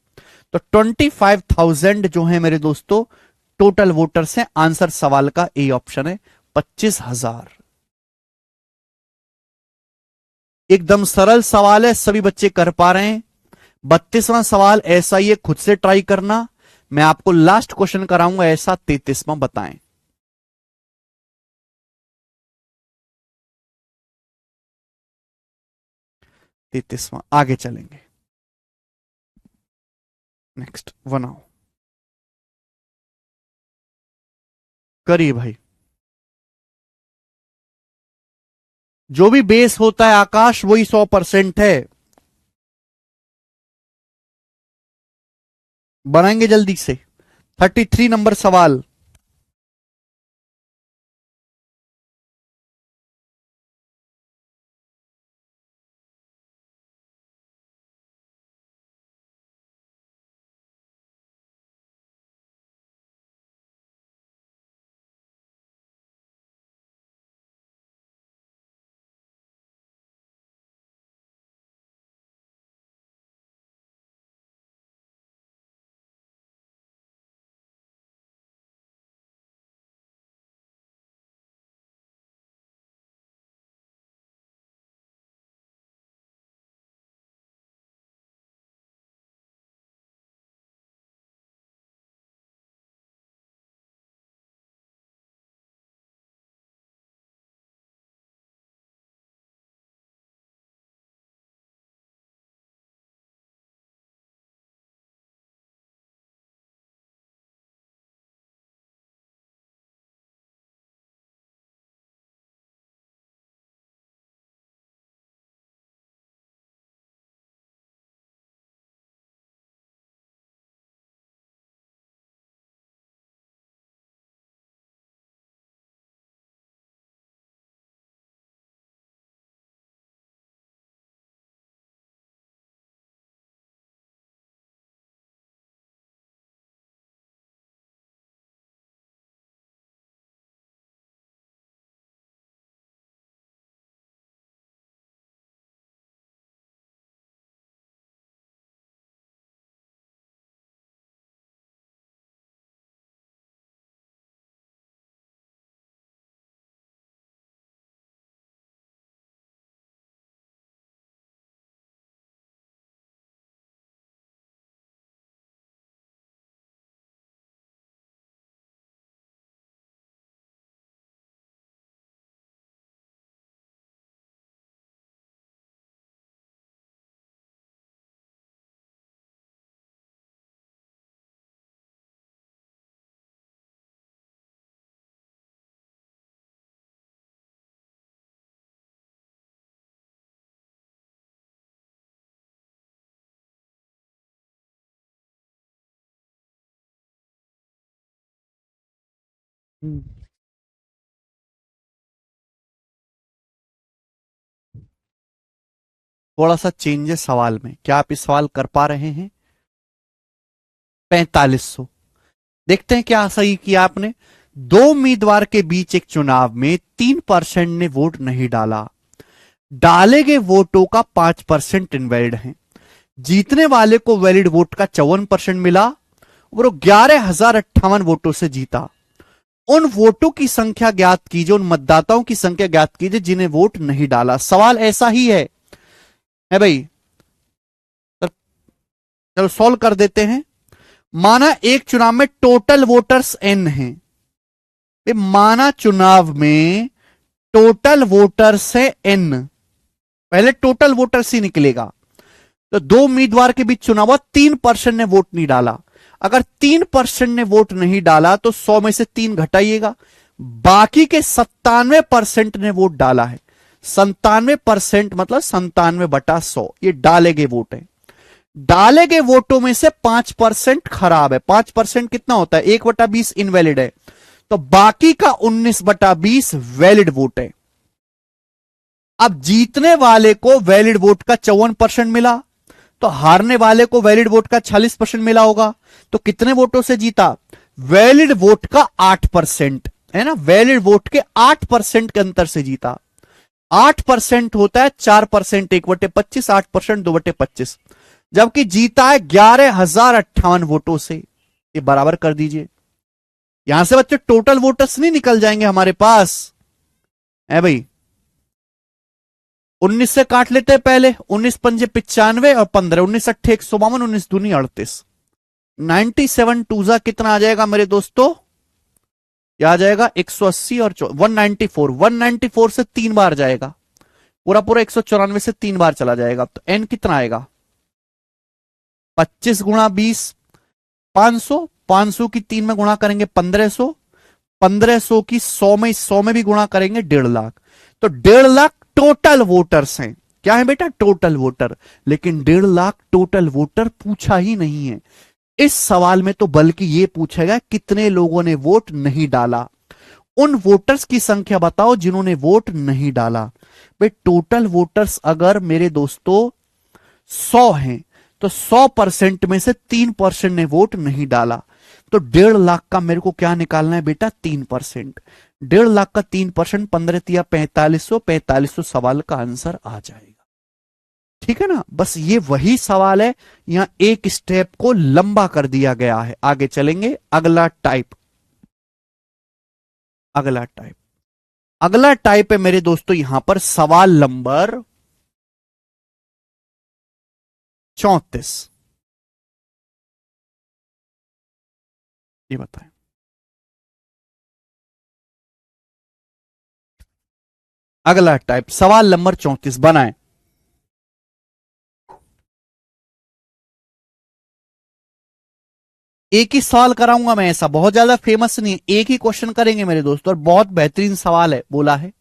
तो 25,000 जो है मेरे दोस्तों टोटल वोटर्स हैं। आंसर सवाल का ए ऑप्शन है, 25,000। एकदम सरल सवाल है, सभी बच्चे कर पा रहे हैं। 32वां सवाल ऐसा ही है, खुद से ट्राई करना। मैं आपको लास्ट क्वेश्चन कराऊंगा ऐसा 33वां बताएं। 33वां आगे चलेंगे। नेक्स्ट बनाओ, करिए भाई। जो भी बेस होता है आकाश वही 100% है। बनाएंगे जल्दी से। 33 नंबर सवाल। हम्म। थोड़ा सा चेंज है सवाल में, क्या आप इस सवाल कर पा रहे हैं? 4500। देखते हैं क्या सही किया आपने। दो उम्मीदवार के बीच एक चुनाव में 3% ने वोट नहीं डाला। डाले गए वोटों का 5% इनवैलिड है। जीतने वाले को वैलिड वोट का 54% मिला और वो 11,058 वोटों से जीता। उन वोटों की संख्या ज्ञात कीजिए, उन मतदाताओं की संख्या ज्ञात कीजिए जिन्हें वोट नहीं डाला। सवाल ऐसा ही है भाई। तो चलो सॉल्व कर देते हैं। माना एक चुनाव में टोटल वोटर्स एन है। माना चुनाव में टोटल वोटर्स है एन। पहले टोटल वोटर्स ही निकलेगा। तो दो उम्मीदवार के बीच चुनाव हुआ, 3% ने वोट नहीं डाला। अगर 3% ने वोट नहीं डाला तो 100 में से 3 घटाइएगा, बाकी के 97% ने वोट डाला है। 97% मतलब 97/100 ये डाले गए वोट है। डाले गए वोटों में से 5% खराब है। 5% कितना होता है? 1/20 इनवैलिड है। तो बाकी का 19/20 वैलिड वोट है। अब जीतने वाले को वैलिड वोट का 54% मिला, तो हारने वाले को वैलिड वोट का 46% मिला होगा। तो कितने वोटों से जीता? वैलिड वोट का 8%, है ना। वैलिड वोट के 8% के अंतर से जीता। 8% होता है 4%, 1/25, 8% 2/25, जबकि जीता है 11,058 वोटों से। ये बराबर कर दीजिए। यहां से बच्चे टोटल वोटर्स नहीं निकल जाएंगे हमारे पास, है भाई। 19 से काट लेते हैं पहले। 19×5 = 95 और 15, 19 × 8 = 152, 19 × 2 = 38। 97 टूजा कितना आ जाएगा मेरे दोस्तों? क्या आ जाएगा? 180 और 194। 194 से 3 बार जाएगा, पूरा पूरा 194 से 3 बार चला जाएगा। तो एन कितना आएगा? 25 × 20 500। 500 की 3 में गुणा करेंगे 1500। 1500 की 100 में भी गुणा करेंगे 1.5 लाख। तो 1.5 लाख टोटल वोटर्स हैं। क्या है बेटा? Total voter. लेकिन 1.5 लाख टोटल वोटर पूछा ही नहीं है इस सवाल में, तो बल्कि यह पूछेगा कितने लोगों ने वोट नहीं डाला। उन वोटर्स की संख्या बताओ जिन्होंने वोट नहीं डाला। भाई टोटल वोटर्स अगर मेरे दोस्तों 100 हैं, तो 100% में से 3% ने वोट नहीं डाला। तो 1.5 लाख का मेरे को क्या निकालना है बेटा? 3%। 1.5 लाख का 3%, 15 × 4500, 4500 सवाल का आंसर आ जाएगा। ठीक है ना। बस ये वही सवाल है, यहां एक स्टेप को लंबा कर दिया गया है। आगे चलेंगे। अगला टाइप है मेरे दोस्तों यहां पर सवाल नंबर 34। ये बताएं। अगला टाइप सवाल नंबर 34 बनाएं। एक ही सवाल कराऊंगा मैं, ऐसा बहुत ज्यादा फेमस नहीं है। एक ही क्वेश्चन करेंगे मेरे दोस्तों, और बहुत बेहतरीन सवाल है। बोला है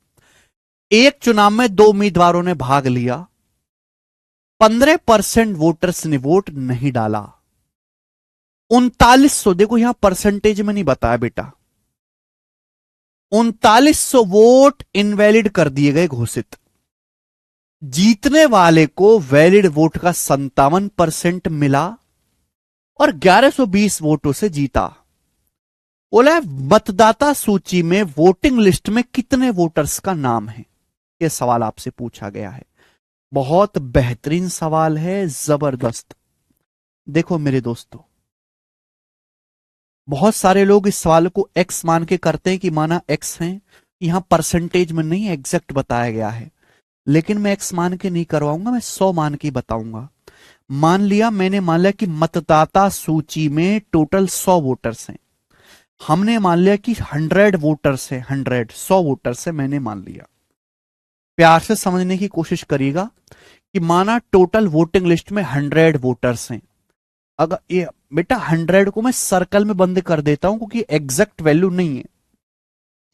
एक चुनाव में दो उम्मीदवारों ने भाग लिया, 15% वोटर्स ने वोट नहीं डाला। 3900, देखो यहां परसेंटेज में नहीं बताया बेटा, 3900 वोट इनवैलिड कर दिए गए, घोषित। जीतने वाले को वैलिड वोट का 57% मिला और 1120 वोटों से जीता। बोला मतदाता सूची में वोटिंग लिस्ट में कितने वोटर्स का नाम है? यह सवाल आपसे पूछा गया है। बहुत बेहतरीन सवाल है, जबरदस्त। देखो मेरे दोस्तों, बहुत सारे लोग इस सवाल को एक्स मान के करते हैं कि माना एक्स है। यहां परसेंटेज में नहीं एग्जैक्ट बताया गया है, लेकिन मैं एक्स मान के नहीं करवाऊंगा, मैं 100 मान के बताऊंगा। मैंने मान लिया कि मतदाता सूची में टोटल 100 वोटर्स हैं। हमने मान लिया कि 100 वोटर्स है, 100 वोटर्स है, मैंने मान लिया। प्यार से समझने की कोशिश करिएगा कि माना टोटल वोटिंग लिस्ट में 100 वोटर्स हैं। अगर ये बेटा 100 को मैं सर्कल में बंद कर देता हूं क्योंकि एग्जैक्ट वैल्यू नहीं है।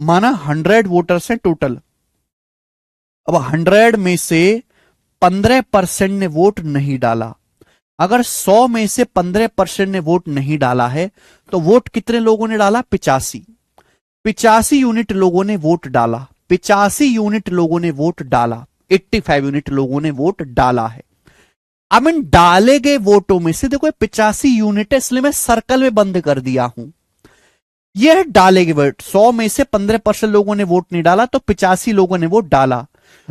माना 100 वोटर्स हैं टोटल। अब 100 में से 15% ने वोट नहीं डाला। अगर 100 में से 15% ने वोट नहीं डाला है, तो वोट कितने लोगों ने डाला? 85। 85 यूनिट लोगों ने वोट डाला, 85 यूनिट लोगों ने वोट डाला, 85 यूनिट लोगों ने वोट डाला है। अब इन डाले गए वोटों में से देखो 85 यूनिट है, इसलिए मैं सर्कल में बंद कर दिया हूं। यह डाले गए वोट 100 में से 15% लोगों ने वोट नहीं डाला, तो 85 लोगों ने वोट डाला।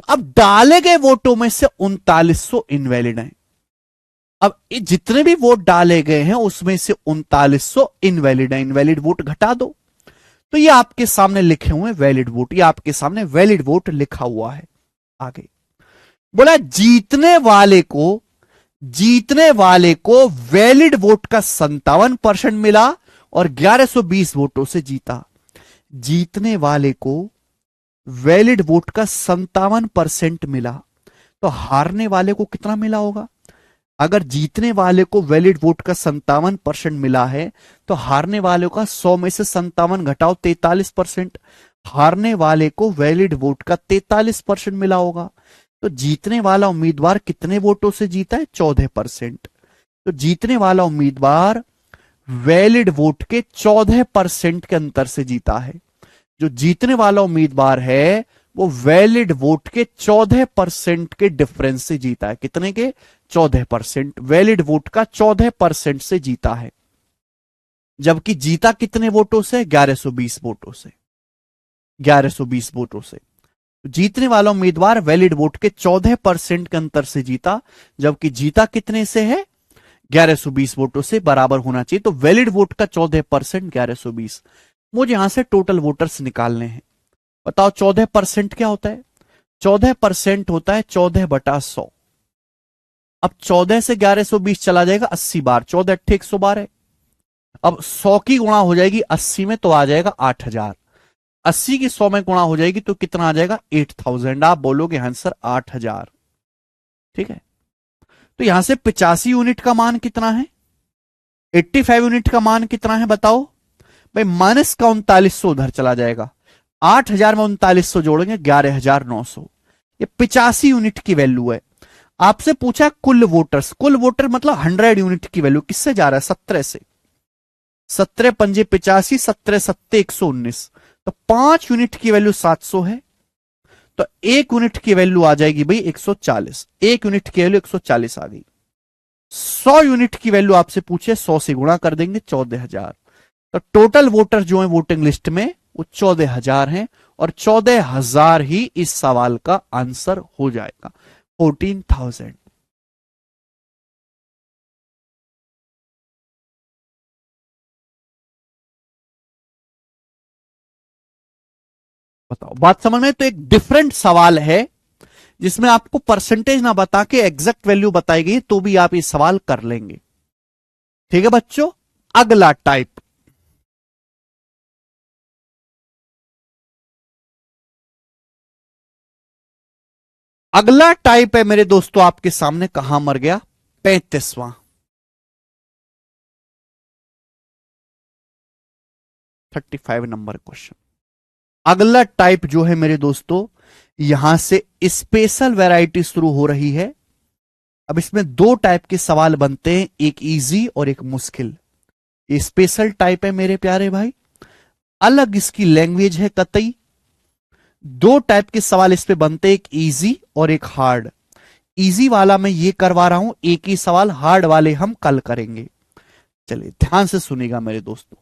अब डाले गए वोटों में से 3900 इनवैलिड हैं। अब जितने भी वोट डाले गए हैं उसमें से 3900 इनवैलिड है, इनवैलिड वोट घटा दो। तो ये आपके सामने लिखे हुए वैलिड वोट, ये आपके सामने वैलिड वोट लिखा हुआ है। आगे बोला जीतने वाले को वैलिड वोट का 57% मिला और 1120 वोटों से जीता। जीतने वाले को वैलिड वोट का 57% मिला, तो हारने वाले को कितना मिला होगा? अगर जीतने वाले को वैलिड वोट का 57% मिला है तो हारने वाले का 100 में से 57 घटाओ 43%, हारने वाले को वैलिड वोट का 43% मिला होगा। तो जीतने वाला उम्मीदवार कितने वोटों से जीता है? 14%। तो जीतने वाला उम्मीदवार वैलिड वोट के 14% के अंतर से जीता है। जो जीतने वाला उम्मीदवार है वो वैलिड वोट के 14% के डिफरेंस से जीता है। कितने के? 14%। वैलिड वोट का 14% से जीता है। जबकि जीता कितने वोटों से? 1120 वोटों से। 1120 वोटों से जीतने वाला उम्मीदवार वैलिड वोट के 14% के अंतर से जीता, जबकि जीता कितने से है? 1120 वोटों से। बराबर होना चाहिए। तो वैलिड वोट का 14%, 1120। मुझे यहां से टोटल वोटर्स निकालने हैं। बताओ 14% क्या होता है? 14% होता है 14/100। अब 14 से 1120 चला जाएगा 80 बार, 14 अट्ठे 112 है। अब 100 की गुणा हो जाएगी 80 में, तो आ जाएगा 8000। 80 की 100 में गुणा हो जाएगी तो कितना आ जाएगा? 8000। आप बोलोगे आंसर 8000। ठीक है। तो यहां से 85 यूनिट का मान कितना है? 85 यूनिट का मान कितना है बताओ भाई? माइनस का 3900 उधर चला जाएगा। 8000 में 3900 जोड़ेंगे 11900। ये 85 यूनिट की वैल्यू है। आपसे पूछा कुल वोटर्स, कुल वोटर मतलब 100 यूनिट की वैल्यू किससे जा रहा है? 17 से। 17 पंजे 85, 17 सत्ते 119। तो 5 यूनिट की वैल्यू 700 है, तो 1 यूनिट की वैल्यू आ जाएगी भाई 140। 1 यूनिट की वैल्यू 140 आ गई। 100 यूनिट की वैल्यू आपसे पूछे, 100 से गुणा कर देंगे 14000। तो टोटल वोटर जो है वोटिंग लिस्ट में वो 14000 हैं, और 14000 ही इस सवाल का आंसर हो जाएगा। 14000। बताओ बात समझ में? तो एक डिफरेंट सवाल है जिसमें आपको परसेंटेज ना बता के एग्जैक्ट वैल्यू बताई गई, तो भी आप ये सवाल कर लेंगे। ठीक है बच्चों। अगला टाइप, अगला टाइप है मेरे दोस्तों आपके सामने। कहां मर गया? 35वां, 35 नंबर क्वेश्चन। अगला टाइप जो है मेरे दोस्तों, यहां से स्पेशल वैरायटी शुरू हो रही है। अब इसमें 2 टाइप के सवाल बनते हैं, एक इजी और एक मुश्किल। ये स्पेशल टाइप है मेरे प्यारे भाई, अलग इसकी लैंग्वेज है कतई। 2 टाइप के सवाल इस पे बनते हैं, एक इजी और एक हार्ड। इजी वाला मैं ये करवा रहा हूं, एक ही सवाल, हार्ड वाले हम कल करेंगे। चलिए ध्यान से सुनिएगा मेरे दोस्तों।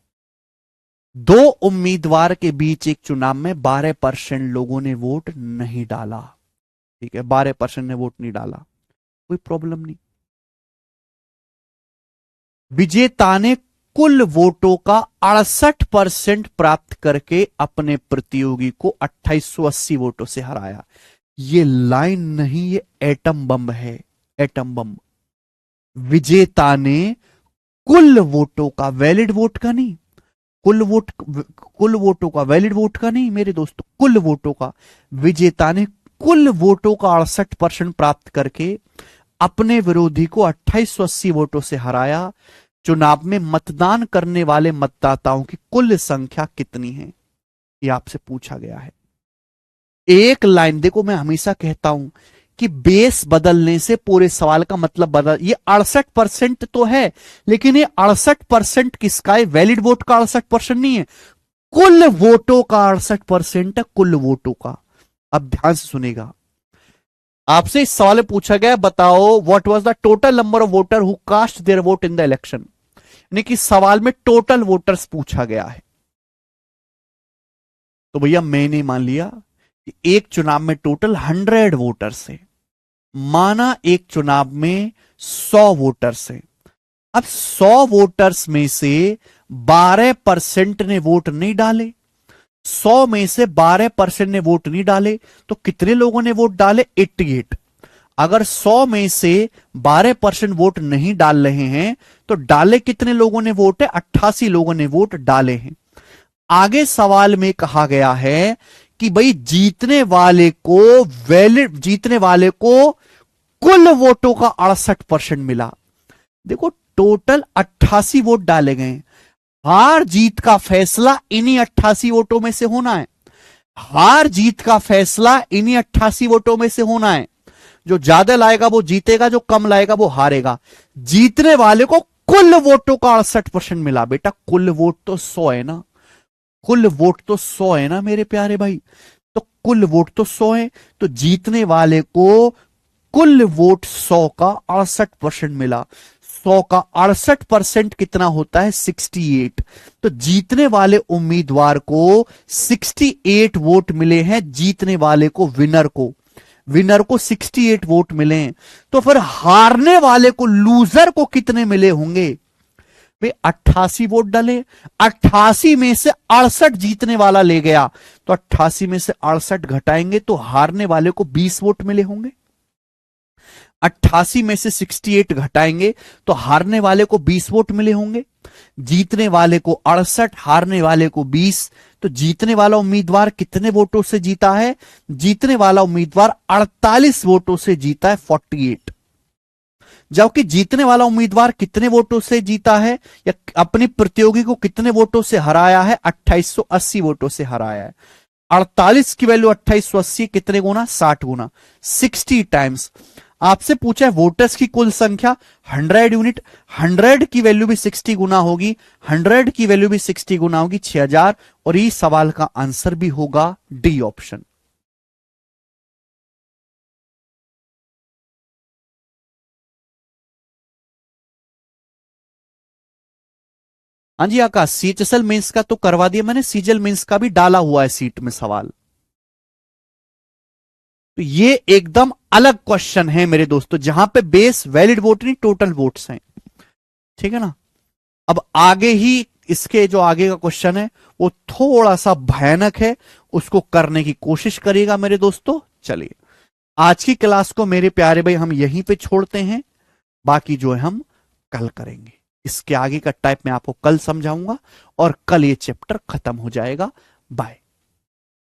2 उम्मीदवार के बीच एक चुनाव में 12% लोगों ने वोट नहीं डाला। ठीक है, 12% ने वोट नहीं डाला, कोई प्रॉब्लम नहीं। विजेता ने कुल वोटों का 68% प्राप्त करके अपने प्रतियोगी को 2880 वोटों से हराया। ये लाइन नहीं, ये एटम बम है, एटम बम। विजेता ने कुल वोटों का, वैलिड वोट का नहीं, कुल वोटों का, वैलिड वोट का नहीं मेरे दोस्तों, कुल वोटों का। विजेता ने कुल वोटों का 68% प्राप्त करके अपने विरोधी को 2880 वोटों से हराया। चुनाव में मतदान करने वाले मतदाताओं की कुल संख्या कितनी है, यह आपसे पूछा गया है। एक लाइन देखो, मैं हमेशा कहता हूं कि बेस बदलने से पूरे सवाल का मतलब बदल। ये 68% तो है, लेकिन ये 68% किसका है? वैलिड वोट का 68% नहीं है, कुल वोटों का 68% है, कुल वोटों का। अब ध्यान से सुनेगा, आपसे इस सवाल में पूछा गया, बताओ what was the total number of voter who cast their vote in the election. यानी कि सवाल में टोटल वोटर्स पूछा गया है। तो भैया मैंने मान लिया कि एक चुनाव में टोटल 100 वोटर्स है, माना एक चुनाव में 100 वोटर्स है। अब 100 वोटर्स में से 12% ने वोट नहीं डाले, 100 में से 12% ने वोट नहीं डाले, तो कितने लोगों ने वोट डाले? 88। अगर 100 में से 12% वोट नहीं डाल रहे हैं तो डाले कितने लोगों ने वोट है? 88 लोगों ने वोट डाले हैं। आगे सवाल में कहा गया है कि भाई जीतने वाले को कुल वोटों का 68% मिला। देखो टोटल 88 वोट डाले गए, हार जीत का फैसला इन्हीं 88 वोटों में से होना है। हार जीत का फैसला इन्हीं 88 वोटों में से होना है। जो ज्यादा लाएगा वो जीतेगा, जो कम लाएगा वो हारेगा। जीतने वाले को कुल वोटों का 68% मिला। बेटा कुल वोट तो 100 है ना, कुल वोट तो 100 है ना मेरे प्यारे भाई, तो कुल वोट तो 100 है, तो जीतने वाले को कुल वोट 100 का 68% मिला। 100 का 68% कितना होता है? 68। तो जीतने वाले उम्मीदवार को 68 वोट मिले हैं, जीतने वाले को विनर को 68 वोट मिले हैं। तो फिर हारने वाले को, लूजर को कितने मिले होंगे? वे 88 वोट डाले, 88 में से 68 जीतने वाला ले गया, तो 88 में से 68 घटाएंगे तो हारने वाले को 20 वोट मिले होंगे। 88 में से 68 घटाएंगे तो हारने वाले को 20 वोट मिले होंगे। जीतने वाले को 68, हारने वाले को 20। तो जीतने वाला उम्मीदवार कितने वोटों से जीता है? जीतने वाला उम्मीदवार 48 वोटों से जीता है, 48। जबकि जीतने वाला उम्मीदवार कितने वोटों से जीता है या अपने प्रतियोगी को कितने वोटों से हराया है? 2880 वोटों से हराया है। 48 की वैल्यू 2880 कितने गुना? 60 गुना, 60 टाइम्स। आपसे पूछा है वोटर्स की कुल संख्या 100 यूनिट, 100 की वैल्यू भी 60 गुना होगी, 100 की वैल्यू भी 60 गुना होगी, 6000। और ये सवाल का आंसर भी होगा डी ऑप्शन। हाँ जी आकाश, सीएचएसएल मेंस का तो करवा दिया मैंने, सीजीएल मेंस का भी डाला हुआ है सीट में सवाल। तो ये एकदम अलग क्वेश्चन है मेरे दोस्तों, जहां पे बेस वैलिड वोट नहीं टोटल वोट्स हैं। ठीक है ना। अब आगे ही इसके जो आगे का क्वेश्चन है वो थोड़ा सा भयानक है, उसको करने की कोशिश करिएगा मेरे दोस्तों। चलिए आज की क्लास को मेरे प्यारे भाई हम यहीं पे छोड़ते हैं, बाकी जो है हम कल करेंगे। इसके आगे का टाइप मैं आपको कल समझाऊंगा और कल ये चैप्टर खत्म हो जाएगा। बाय।